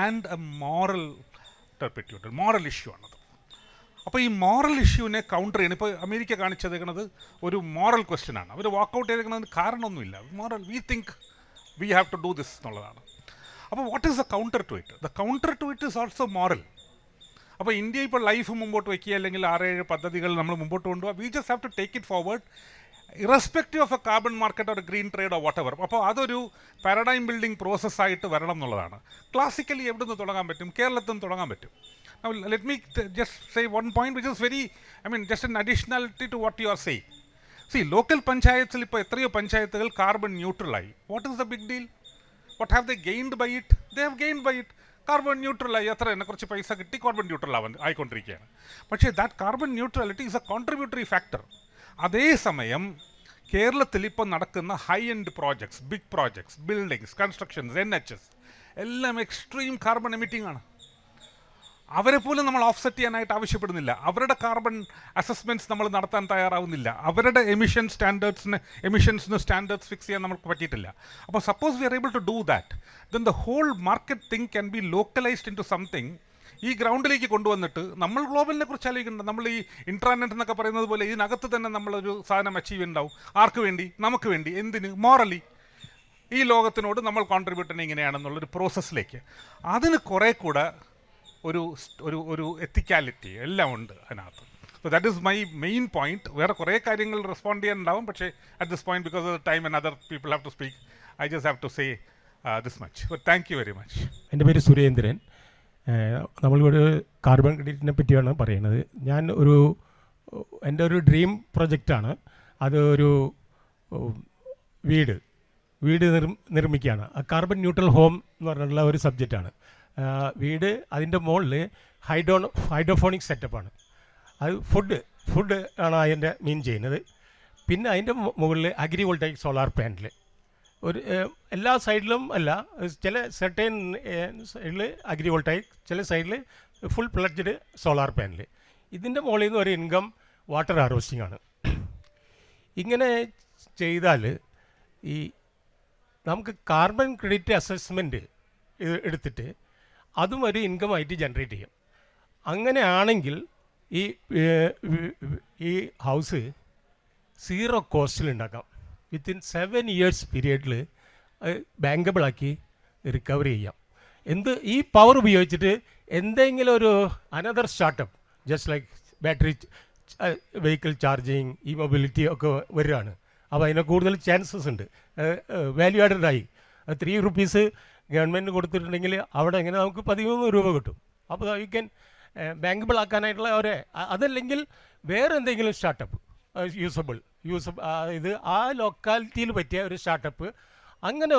and a moral turpitude, moral issue ആണത്. അപ്പോൾ ഈ മോറൽ ഇഷ്യൂവിനെ കൗണ്ടർ ചെയ്യണം. ഇപ്പോൾ അമേരിക്ക കാണിച്ചേക്കുന്നത് ഒരു മോറൽ ക്വസ്റ്റ്യനാണ്. അവർ വാക്കൗട്ട് ചെയ്തേക്കുന്നതിന് കാരണമൊന്നുമില്ല. Moral, we think we have to do this എന്നുള്ളതാണ്. അപ്പോൾ what is the counter to it? The counter to it is also moral. അപ്പോൾ ഇന്ത്യ ഇപ്പോൾ ലൈഫ് മുമ്പോട്ട് വയ്ക്കുക, അല്ലെങ്കിൽ 6-7 പദ്ധതികൾ നമ്മൾ മുമ്പോട്ട് കൊണ്ടുപോകുക. We just have to take it forward irrespective of a carbon market or green trade or whatever. അപ്പോൾ അതൊരു പാരഡൈം ബിൽഡിംഗ് പ്രോസസ്സായിട്ട് വരണം എന്നുള്ളതാണ്. ക്ലാസിക്കലി എവിടെ നിന്ന് തുടങ്ങാൻ പറ്റും? കേരളത്തിൽ നിന്ന് തുടങ്ങാൻ പറ്റും. Now let me just say one point which is very, just an additionality to what you are saying. See, local panchayats ഇപ്പോൾ എത്രയോ പഞ്ചായത്തുകൾ carbon ന്യൂട്രലായി. What is the big deal? What have they gained by it? They have gained by it. Carbon ന്യൂട്രലായി, അത്ര തന്നെ കുറച്ച് പൈസ കിട്ടി carbon neutral ആയിക്കൊണ്ടിരിക്കുകയാണ്. പക്ഷേ that carbon neutrality is a contributory factor. അതേസമയം കേരളത്തിൽ ഇപ്പോൾ നടക്കുന്ന high end projects, big projects, buildings, constructions, NHS എല്ലാം എക്സ്ട്രീം കാർബൺ എമിറ്റിംഗ് ആണ്. അവരെ പോലും നമ്മൾ ഓഫ്സെറ്റ് ചെയ്യാനായിട്ട് ആവശ്യപ്പെടുന്നില്ല. അവരുടെ കാർബൺ അസസ്മെൻറ്റ്സ് നമ്മൾ നടത്താൻ തയ്യാറാവുന്നില്ല. അവരുടെ എമിഷൻസിന് സ്റ്റാൻഡേർഡ്സ് ഫിക്സ് ചെയ്യാൻ നമുക്ക് പറ്റിയിട്ടില്ല. അപ്പോൾ suppose we are able to do that, then the whole market thing can be localised into something. ഈ ഗ്രൗണ്ടിലേക്ക് കൊണ്ടുവന്നിട്ട് നമ്മൾ ഗ്ലോബലിനെ കുറിച്ച് ആലോചിക്കുന്നുണ്ട്. നമ്മൾ ഈ ഇൻട്രാനെറ്റ് എന്നൊക്കെ പറയുന്നത് പോലെ ഇതിനകത്ത് തന്നെ നമ്മളൊരു സാധനം അച്ചീവ് ഉണ്ടാവും. ആർക്ക് വേണ്ടി? നമുക്ക് വേണ്ടി. എന്തിന്? മോറലി ഈ ലോകത്തിനോട് നമ്മൾ കോൺട്രിബ്യൂട്ട് ചെയ്യുന്നത് ഇങ്ങനെയാണെന്നുള്ളൊരു പ്രോസസ്സിലേക്ക്. അതിന് കുറേ കൂടെ ഒരു എത്തിക്കാലിറ്റി എല്ലാം ഉണ്ട് അതിനകത്ത്. So that is my main point. വേറെ കുറേ കാര്യങ്ങൾ റെസ്പോണ്ട് ചെയ്യാനുണ്ടാവും, പക്ഷേ at this point because of the time and other people have to speak, I just have to say this much. But thank you very much. എൻ്റെ പേര് സുരേന്ദ്രൻ. നമ്മളിവിടെ carbon ക്രെഡിറ്റിനെ പറ്റിയാണ് പറയുന്നത്. ഞാൻ എൻ്റെ ഒരു ഡ്രീം പ്രൊജക്റ്റാണ്. അത് ഒരു വീട് നിർമ്മിക്കുകയാണ്. കാർബൺ ന്യൂട്രൽ ഹോം എന്ന് പറഞ്ഞിട്ടുള്ള ഒരു സബ്ജക്റ്റാണ്. വീട്, അതിൻ്റെ മുകളിൽ ഹൈഡ്രോഫോണിക് സെറ്റപ്പാണ്. അത് ഫുഡ് ആണ് അതിൻ്റെ മീൻ ചെയ്യുന്നത്. പിന്നെ അതിൻ്റെ മുകളിൽ അഗ്രിവോൾട്ടൈക് സോളാർ പാനൽ. എല്ലാ സൈഡിലും അല്ല, ചില സെർട്ടൈൻ സൈഡിൽ അഗ്രിവോൾട്ടൈക്, ചില സൈഡിൽ ഫുൾ പ്ലഡ്ജഡ് സോളാർ പാനൽ. ഇതിൻ്റെ മുകളിൽ നിന്ന് ഒരു ഇൻകം വാട്ടർ ഹാർവെസ്റ്റിംഗ് ആണ്. ഇങ്ങനെ ചെയ്താൽ നമുക്ക് കാർബൺ ക്രെഡിറ്റ് അസസ്മെൻറ്റ് എടുത്തിട്ട് അതും ഒരു ഇൻകം ആയിട്ട് ജനറേറ്റ് ചെയ്യും. അങ്ങനെയാണെങ്കിൽ ഈ ഈ ഹൗസ് 0 കോസ്റ്റിൽ ഉണ്ടാക്കാം. വിത്തിൻ 7 ഇയേഴ്സ് പീരിയഡിൽ ബാങ്കബിളാക്കി റിക്കവർ ചെയ്യാം. ഈ പവർ ഉപയോഗിച്ചിട്ട് എന്തെങ്കിലും ഒരു another startup just like battery vehicle charging, ഈ മൊബിലിറ്റി ഒക്കെ വരികയാണ്. അപ്പോൾ അതിന് കൂടുതൽ ചാൻസസ് ഉണ്ട്. വാല്യൂ ആഡഡ് ആയി 3 റുപ്പീസ് ഗവൺമെൻറ് കൊടുത്തിട്ടുണ്ടെങ്കിൽ അവിടെ എങ്ങനെ നമുക്ക് 13 രൂപ കിട്ടും. അപ്പോൾ യു ക്യാൻ ബാങ്കബിൾ ആക്കാനായിട്ടുള്ള അതല്ലെങ്കിൽ വേറെ എന്തെങ്കിലും സ്റ്റാർട്ടപ്പ് യൂസബിൾ ഇത് ആ ലൊക്കാലിറ്റിയിൽ പറ്റിയ ഒരു സ്റ്റാർട്ടപ്പ്, അങ്ങനെ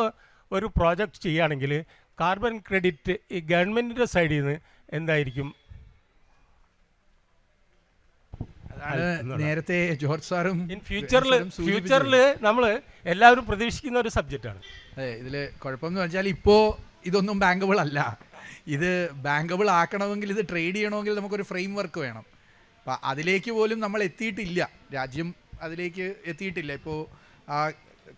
ഒരു പ്രോജക്റ്റ് ചെയ്യുകയാണെങ്കിൽ കാർബൺ ക്രെഡിറ്റ് ഈ ഗവൺമെൻറ്റിൻ്റെ സൈഡിൽ നിന്ന് എന്തായിരിക്കും? അതാണ് നേരത്തെ ജോർജ് സാറും ഫ്യൂച്ചറിൽ നമ്മൾ എല്ലാവരും പ്രതീക്ഷിക്കുന്ന ഒരു സബ്ജക്റ്റാണ്. അതെ, ഇതിൽ കുഴപ്പമെന്ന് വെച്ചാൽ ഇപ്പോൾ ഇതൊന്നും ബാങ്കബിൾ അല്ല. ഇത് ബാങ്കബിൾ ആക്കണമെങ്കിൽ, ഇത് ട്രേഡ് ചെയ്യണമെങ്കിൽ നമുക്കൊരു ഫ്രെയിം വർക്ക് വേണം. അപ്പം അതിലേക്ക് പോലും നമ്മൾ എത്തിയിട്ടില്ല, രാജ്യം അതിലേക്ക് എത്തിയിട്ടില്ല. ഇപ്പോൾ ആ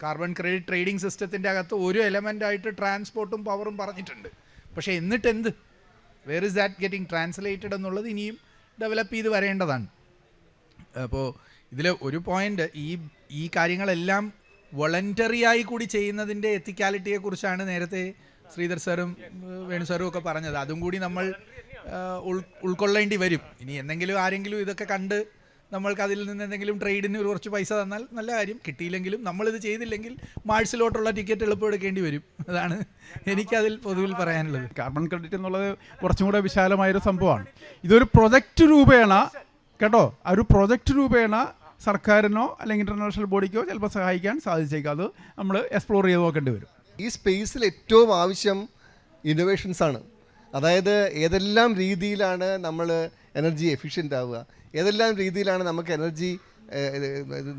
കാർബൺ ക്രെഡിറ്റ് ട്രേഡിംഗ് സിസ്റ്റത്തിൻ്റെ അകത്ത് ഒരു എലമെൻ്റായിട്ട് ട്രാൻസ്പോർട്ടും പവറും പറഞ്ഞിട്ടുണ്ട്. പക്ഷേ എന്നിട്ട് എന്ത്, where is that getting translated എന്നുള്ളത് ഇനിയും ഡെവലപ്പ് ചെയ്ത് വരേണ്ടതാണ്. അപ്പോൾ ഇതിൽ ഒരു പോയിൻ്റ്, ഈ കാര്യങ്ങളെല്ലാം വോളണ്ടറി ആയി കൂടി ചെയ്യുന്നതിൻ്റെ എത്തിക്കാലിറ്റിയെക്കുറിച്ചാണ് നേരത്തെ ശ്രീധർ സാറും വേണു സാറും ഒക്കെ പറഞ്ഞത്. അതും കൂടി നമ്മൾ ഉൾക്കൊള്ളേണ്ടി വരും. ഇനി എന്തെങ്കിലും ആരെങ്കിലും ഇതൊക്കെ കണ്ട് നമ്മൾക്ക് അതിൽ നിന്ന് എന്തെങ്കിലും ട്രേഡിന് ഒരു കുറച്ച് പൈസ തന്നാൽ നല്ല കാര്യം. കിട്ടിയില്ലെങ്കിലും നമ്മളിത് ചെയ്തില്ലെങ്കിൽ മാഴ്സിലോട്ടുള്ള ടിക്കറ്റ് എളുപ്പം എടുക്കേണ്ടി വരും. അതാണ് എനിക്കതിൽ പൊതുവിൽ പറയാനുള്ളത്. കാർബൺ ക്രെഡിറ്റ് എന്നുള്ളത് കുറച്ചും കൂടെ വിശാലമായൊരു സംഭവമാണ്. ഇതൊരു പ്രൊജക്റ്റ് രൂപേണ കേട്ടോ, ഒരു പ്രൊജക്റ്റ് രൂപേണ സർക്കാരിനോ അല്ലെങ്കിൽ ഇൻ്റർനാഷണൽ ബോഡിക്കോ ചിലപ്പോൾ സഹായിക്കാൻ സാധിച്ചേക്കാം. അത് നമ്മൾ എക്സ്പ്ലോർ ചെയ്ത് നോക്കേണ്ടി വരും. ഈ സ്പേസിൽ ഏറ്റവും ആവശ്യം ഇന്നോവേഷൻസാണ്. അതായത് ഏതെല്ലാം രീതിയിലാണ് നമ്മൾ എനർജി എഫിഷ്യൻ്റ് ആവുക, ഏതെല്ലാം രീതിയിലാണ് നമുക്ക് എനർജി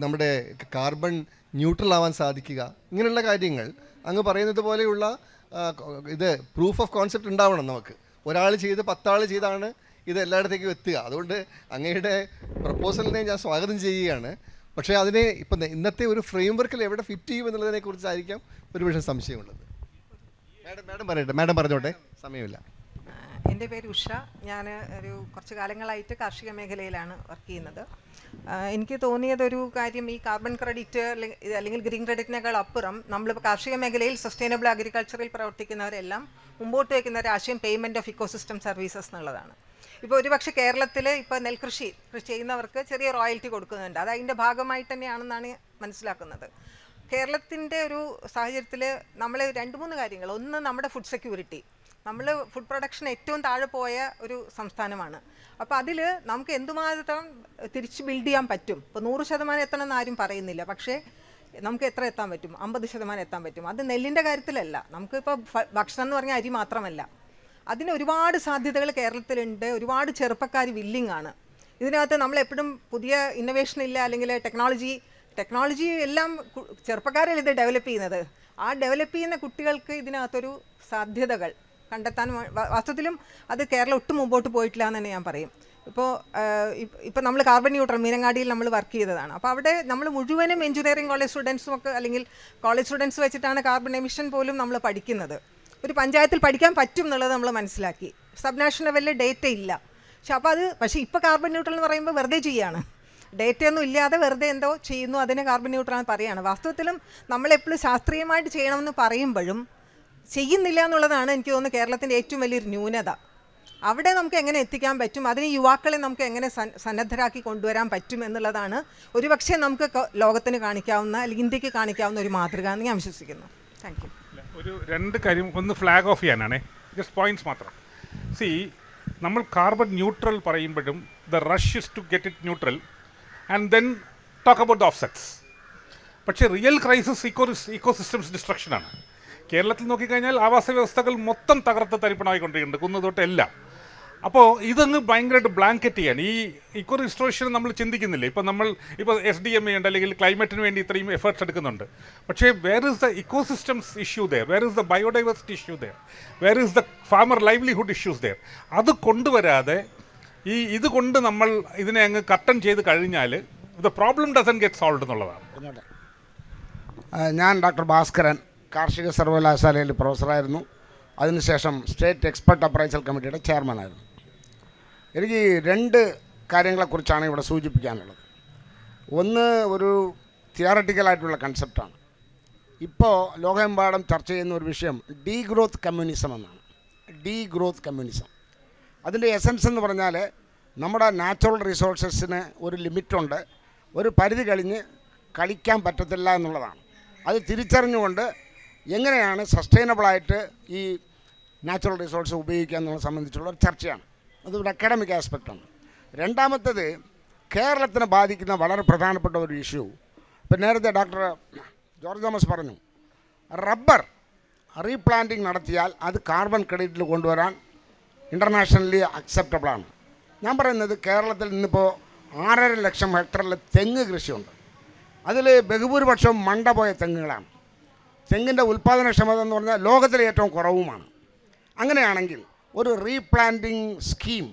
നമ്മുടെ കാർബൺ ന്യൂട്രൽ ആവാൻ സാധിക്കുക, ഇങ്ങനെയുള്ള കാര്യങ്ങൾ അങ്ങ് പറയുന്നത് പോലെയുള്ള ഇത് പ്രൂഫ് ഓഫ് കോൺസെപ്റ്റ് ഉണ്ടാവണം നമുക്ക്. ഒരാൾ ചെയ്ത് 10 ആൾ ചെയ്താണ് ഇത് എല്ലായിടത്തേക്കും എത്തുക. അതുകൊണ്ട് അങ്ങയുടെ പ്രപ്പോസലിനെ ഞാൻ സ്വാഗതം ചെയ്യുകയാണ്. പക്ഷേ അതിനെ ഇപ്പം ഇന്നത്തെ ഒരു ഫ്രെയിം വർക്കിൽ എവിടെ ഫിറ്റ് ചെയ്യും എന്നുള്ളതിനെക്കുറിച്ചായിരിക്കാം ഒരുപക്ഷെ സംശയമുള്ളത്. മാഡം പറഞ്ഞോട്ടെ, സമയമില്ല. എൻ്റെ പേര് ഉഷ. ഞാൻ കുറച്ച് കാലങ്ങളായിട്ട് കാർഷിക മേഖലയിലാണ് വർക്ക് ചെയ്യുന്നത്. എനിക്ക് തോന്നിയതൊരു കാര്യം, ഈ കാർബൺ ക്രെഡിറ്റ് അല്ലെങ്കിൽ ഗ്രീൻ ക്രെഡിറ്റിനേക്കാൾ അപ്പുറം നമ്മളിപ്പോൾ കാർഷിക മേഖലയിൽ സസ്റ്റൈനബിൾ അഗ്രികൾച്ചറിൽ പ്രവർത്തിക്കുന്നവരെല്ലാം മുമ്പോട്ട് വയ്ക്കുന്ന ഒരു ആശയം പേയ്മെൻറ്റ് ഓഫ് ഇക്കോസിസ്റ്റം സർവീസസ് എന്നുള്ളതാണ്. ഇപ്പോൾ ഒരുപക്ഷെ കേരളത്തിൽ ഇപ്പോൾ നെൽകൃഷി ചെയ്യുന്നവർക്ക് ചെറിയ റോയൽറ്റി കൊടുക്കുന്നുണ്ട്. അത് അതിൻ്റെ ഭാഗമായിട്ട് തന്നെയാണെന്നാണ് മനസ്സിലാക്കുന്നത്. കേരളത്തിൻ്റെ ഒരു സാഹചര്യത്തിൽ നമ്മൾ 2-3 കാര്യങ്ങൾ, ഒന്ന് നമ്മുടെ ഫുഡ് സെക്യൂരിറ്റി, നമ്മൾ ഫുഡ് പ്രൊഡക്ഷൻ ഏറ്റവും താഴെ പോയ ഒരു സംസ്ഥാനമാണ്. അപ്പോൾ അതിൽ നമുക്ക് എന്തുമാത്രം തിരിച്ച് ബിൽഡ് ചെയ്യാൻ പറ്റും. ഇപ്പോൾ 100% എത്തണമെന്ന് ആരും പറയുന്നില്ല, പക്ഷേ നമുക്ക് എത്ര എത്താൻ പറ്റും? 50% എത്താൻ പറ്റും. അത് നെല്ലിൻ്റെ കാര്യത്തിലല്ല, നമുക്കിപ്പോൾ ഭക്ഷണം എന്ന് പറഞ്ഞാൽ അരി മാത്രമല്ല, അതിന് ഒരുപാട് സാധ്യതകൾ കേരളത്തിലുണ്ട്. ഒരുപാട് ചെറുപ്പക്കാർ വില്ലിങ് ആണ്. ഇതിനകത്ത് നമ്മളെപ്പോഴും പുതിയ ഇന്നൊവേഷൻ ഇല്ല, അല്ലെങ്കിൽ ടെക്നോളജി എല്ലാം ചെറുപ്പക്കാരല്ല ഇത് ഡെവലപ്പ് ചെയ്യുന്നത്. ആ ഡെവലപ്പ് ചെയ്യുന്ന കുട്ടികൾക്ക് ഇതിനകത്തൊരു സാധ്യതകൾ കണ്ടെത്താൻ വാസ്തവത്തിലും അത് കേരളം ഒട്ടും മുമ്പോട്ട് പോയിട്ടില്ല എന്ന് തന്നെ ഞാൻ പറയും. ഇപ്പോൾ നമ്മൾ കാർബൺ ന്യൂട്രൽ മീനങ്ങാടിയിൽ നമ്മൾ വർക്ക് ചെയ്തതാണ്. അപ്പോൾ അവിടെ നമ്മൾ മുഴുവനും എഞ്ചിനീയറിംഗ് കോളേജ് സ്റ്റുഡൻസും ഒക്കെ അല്ലെങ്കിൽ കോളേജ് സ്റ്റുഡൻസ് വെച്ചിട്ടാണ് കാർബൺ എമിഷൻ പോലും നമ്മൾ പഠിക്കുന്നത്. ഒരു പഞ്ചായത്തിൽ പഠിക്കാൻ പറ്റും എന്നുള്ളത് നമ്മൾ മനസ്സിലാക്കി. സബ് നാഷണൽ ലെവലിൽ ഡേറ്റ ഇല്ല. പക്ഷേ ഇപ്പോൾ കാർബൺ ന്യൂട്രൽ എന്ന് പറയുമ്പോൾ വെറുതെ ചെയ്യുകയാണ്. ഡേറ്റയൊന്നും ഇല്ലാതെ വെറുതെ എന്തോ ചെയ്യുന്നു, അതിനെ കാർബൺ ന്യൂട്രൽ എന്ന് പറയുകയാണ്. വാസ്തവത്തിലും നമ്മളെപ്പോഴും ശാസ്ത്രീയമായിട്ട് ചെയ്യണമെന്ന് പറയുമ്പോഴും ചെയ്യുന്നില്ല എന്നുള്ളതാണ് എനിക്ക് തോന്നുന്നു കേരളത്തിൻ്റെ ഏറ്റവും വലിയൊരു ന്യൂനത. അവിടെ നമുക്ക് എങ്ങനെ എത്തിക്കാൻ പറ്റും, അതിന് യുവാക്കളെ നമുക്ക് എങ്ങനെ സന്നദ്ധരാക്കി കൊണ്ടുവരാൻ പറ്റും എന്നുള്ളതാണ് ഒരുപക്ഷെ നമുക്ക് ലോകത്തിന് കാണിക്കാവുന്ന, അല്ലെങ്കിൽ ഇന്ത്യക്ക് കാണിക്കാവുന്ന ഒരു മാതൃക എന്ന് ഞാൻ വിശ്വസിക്കുന്നു. Thank you. ഒരു 2 കാര്യം, ഒന്ന് ഫ്ലാഗ് ഓഫ് ചെയ്യാനാണേ, ജസ്റ്റ് പോയിന്റ്സ് മാത്രം. നമ്മൾ കാർബൺ ന്യൂട്രൽ പറയുമ്പോഴും the rush is to get it neutral and then talk about the offsets. പക്ഷേ റിയൽ ക്രൈസിസ് ഇക്കോസിസ്റ്റംസ് ഡിസ്ട്രക്ഷനാണ്. കേരളത്തിൽ നോക്കിക്കഴിഞ്ഞാൽ ആവാസ വ്യവസ്ഥകൾ മൊത്തം തകർത്ത് തരിപ്പണമായിക്കൊണ്ടിരിക്കുന്നുണ്ട്, കുന്നു തൊട്ട് എല്ലാം. അപ്പോൾ ഇതങ്ങ് ഭയങ്കരമായിട്ട് ബ്ലാങ്കറ്റ് ചെയ്യാൻ ഈ ഇക്കോ റിസ്റ്റോറേഷൻ നമ്മൾ ചിന്തിക്കുന്നില്ല. നമ്മൾ SDMA ഉണ്ട്, അല്ലെങ്കിൽ ക്ലൈമറ്റിന് വേണ്ടി ഇത്രയും എഫേർട്സ് എടുക്കുന്നുണ്ട്. പക്ഷേ where is the ecosystems issue there, where is the biodiversity issue there, where is the farmer livelihood issues there. അത് കൊണ്ടുവരാതെ ഇതുകൊണ്ട് നമ്മൾ ഇതിനെ അങ്ങ് കട്ടൺ ചെയ്ത് കഴിഞ്ഞാൽ the problem doesn't get solve എന്നുള്ളതാണ്. ഞാൻ ഡോക്ടർ ഭാസ്കരൻ, കാർഷിക സർവകലാശാലയിൽ പ്രൊഫസറായിരുന്നു. അതിനുശേഷം സ്റ്റേറ്റ് എക്സ്പെർട്ട് അപ്രൈസൽ കമ്മിറ്റിയുടെ ചെയർമാനായിരുന്നു. എനിക്ക് 2 കാര്യങ്ങളെക്കുറിച്ചാണ് ഇവിടെ സൂചിപ്പിക്കാനുള്ളത്. ഒന്ന് ഒരു തിയററ്റിക്കലായിട്ടുള്ള കൺസെപ്റ്റാണ്. ഇപ്പോൾ ലോകമെമ്പാടും ചർച്ച ചെയ്യുന്ന ഒരു വിഷയം ഡീഗ്രോത്ത് കമ്മ്യൂണിസം എന്നാണ്. ഡീഗ്രോത്ത് കമ്മ്യൂണിസം അതിൻ്റെ എസൻസ് എന്ന് പറഞ്ഞാൽ നമ്മുടെ നാച്ചുറൽ റിസോഴ്സസിന് ഒരു ലിമിറ്റുണ്ട്, ഒരു പരിധി കഴിഞ്ഞ് കളിക്കാൻ പറ്റത്തില്ല എന്നുള്ളതാണ്. അത് തിരിച്ചറിഞ്ഞുകൊണ്ട് എങ്ങനെയാണ് സസ്റ്റൈനബിളായിട്ട് ഈ നാച്ചുറൽ റിസോഴ്സ് ഉപയോഗിക്കുക എന്നുള്ളത് സംബന്ധിച്ചുള്ള ഒരു ചർച്ചയാണ്. അതൊരു അക്കാഡമിക് ആസ്പെക്റ്റാണ്. രണ്ടാമത്തേത് കേരളത്തിനെ ബാധിക്കുന്ന വളരെ പ്രധാനപ്പെട്ട ഒരു ഇഷ്യൂ. ഇപ്പം നേരത്തെ ഡോക്ടർ ജോർജ് തോമസ് പറഞ്ഞു, റബ്ബർ റീപ്ലാന്റിങ് നടത്തിയാൽ അത് കാർബൺ ക്രെഡിറ്റിൽ കൊണ്ടുവരാൻ ഇൻ്റർനാഷണലി അക്സെപ്റ്റബിളാണ്. ഞാൻ പറയുന്നത് കേരളത്തിൽ ഇന്നിപ്പോൾ 6.5 ലക്ഷം ഹെക്ടറിൽ തെങ്ങ് കൃഷിയുണ്ട്. അതിൽ ബഹുഭൂരിപക്ഷവും മണ്ട പോയ തെങ്ങുകളാണ്. തെങ്ങിൻ്റെ ഉൽപ്പാദനക്ഷമത എന്ന് പറഞ്ഞാൽ ലോകത്തിലെ ഏറ്റവും കുറവുമാണ്. അങ്ങനെയാണെങ്കിൽ ഒരു റീപ്ലാന്റിങ് സ്കീം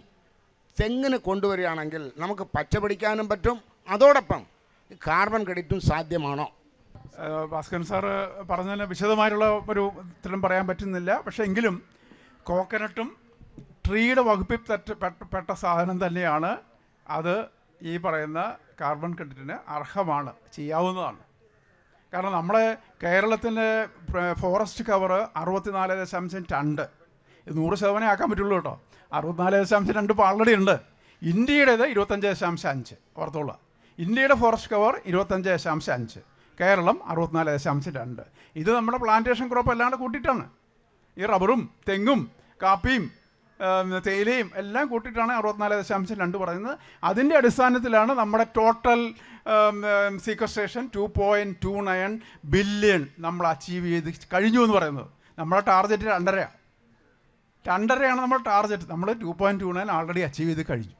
തെങ്ങിന് കൊണ്ടുവരികയാണെങ്കിൽ നമുക്ക് പച്ച പിടിക്കാനും പറ്റും, അതോടൊപ്പം കാർബൺ ക്രെഡിറ്റും സാധ്യമാണോ? ഭാസ്കരൻ സാറ് പറഞ്ഞതിന് വിശദമായിട്ടുള്ള ഒരു ഉത്തരം പറയാൻ പറ്റുന്നില്ല. പക്ഷേ എങ്കിലും കോക്കനട്ടും ട്രീയുടെ വകുപ്പിൽ പെട്ട സാധനം തന്നെയാണ്. അത് ഈ പറയുന്ന കാർബൺ ക്രെഡിറ്റിന് അർഹമാണ്, ചെയ്യാവുന്നതാണ്. കാരണം നമ്മളെ കേരളത്തിൻ്റെ ഫോറസ്റ്റ് കവർ 64.2, 100% ആക്കാൻ പറ്റുള്ളൂ കേട്ടോ. 64.2 ഇപ്പോൾ ആൾറെഡി ഉണ്ട്. ഇന്ത്യയുടേത് 25.5, ഓർത്തോളൂ. ഇന്ത്യയുടെ ഫോറസ്റ്റ് കവർ 25.5, കേരളം 64.2. ഇത് നമ്മുടെ പ്ലാന്റേഷൻ ക്രോപ്പ് അല്ലാണ്ട് കൂട്ടിയിട്ടാണ്. ഈ റബ്ബറും തെങ്ങും കാപ്പിയും തേയിലയും എല്ലാം കൂട്ടിയിട്ടാണ് 64.2 പറയുന്നത്. അതിൻ്റെ അടിസ്ഥാനത്തിലാണ് നമ്മുടെ ടോട്ടൽ സീക്വസ്ട്രേഷൻ 2.29 ബില്യൺ നമ്മൾ അച്ചീവ് ചെയ്ത് കഴിഞ്ഞു എന്ന് പറയുന്നത്. നമ്മുടെ ടാർഗറ്റ് 2.5 നമ്മുടെ ടാർഗറ്റ്. നമ്മൾ 2.29 ആൾറെഡി അച്ചീവ് ചെയ്ത് കഴിഞ്ഞു.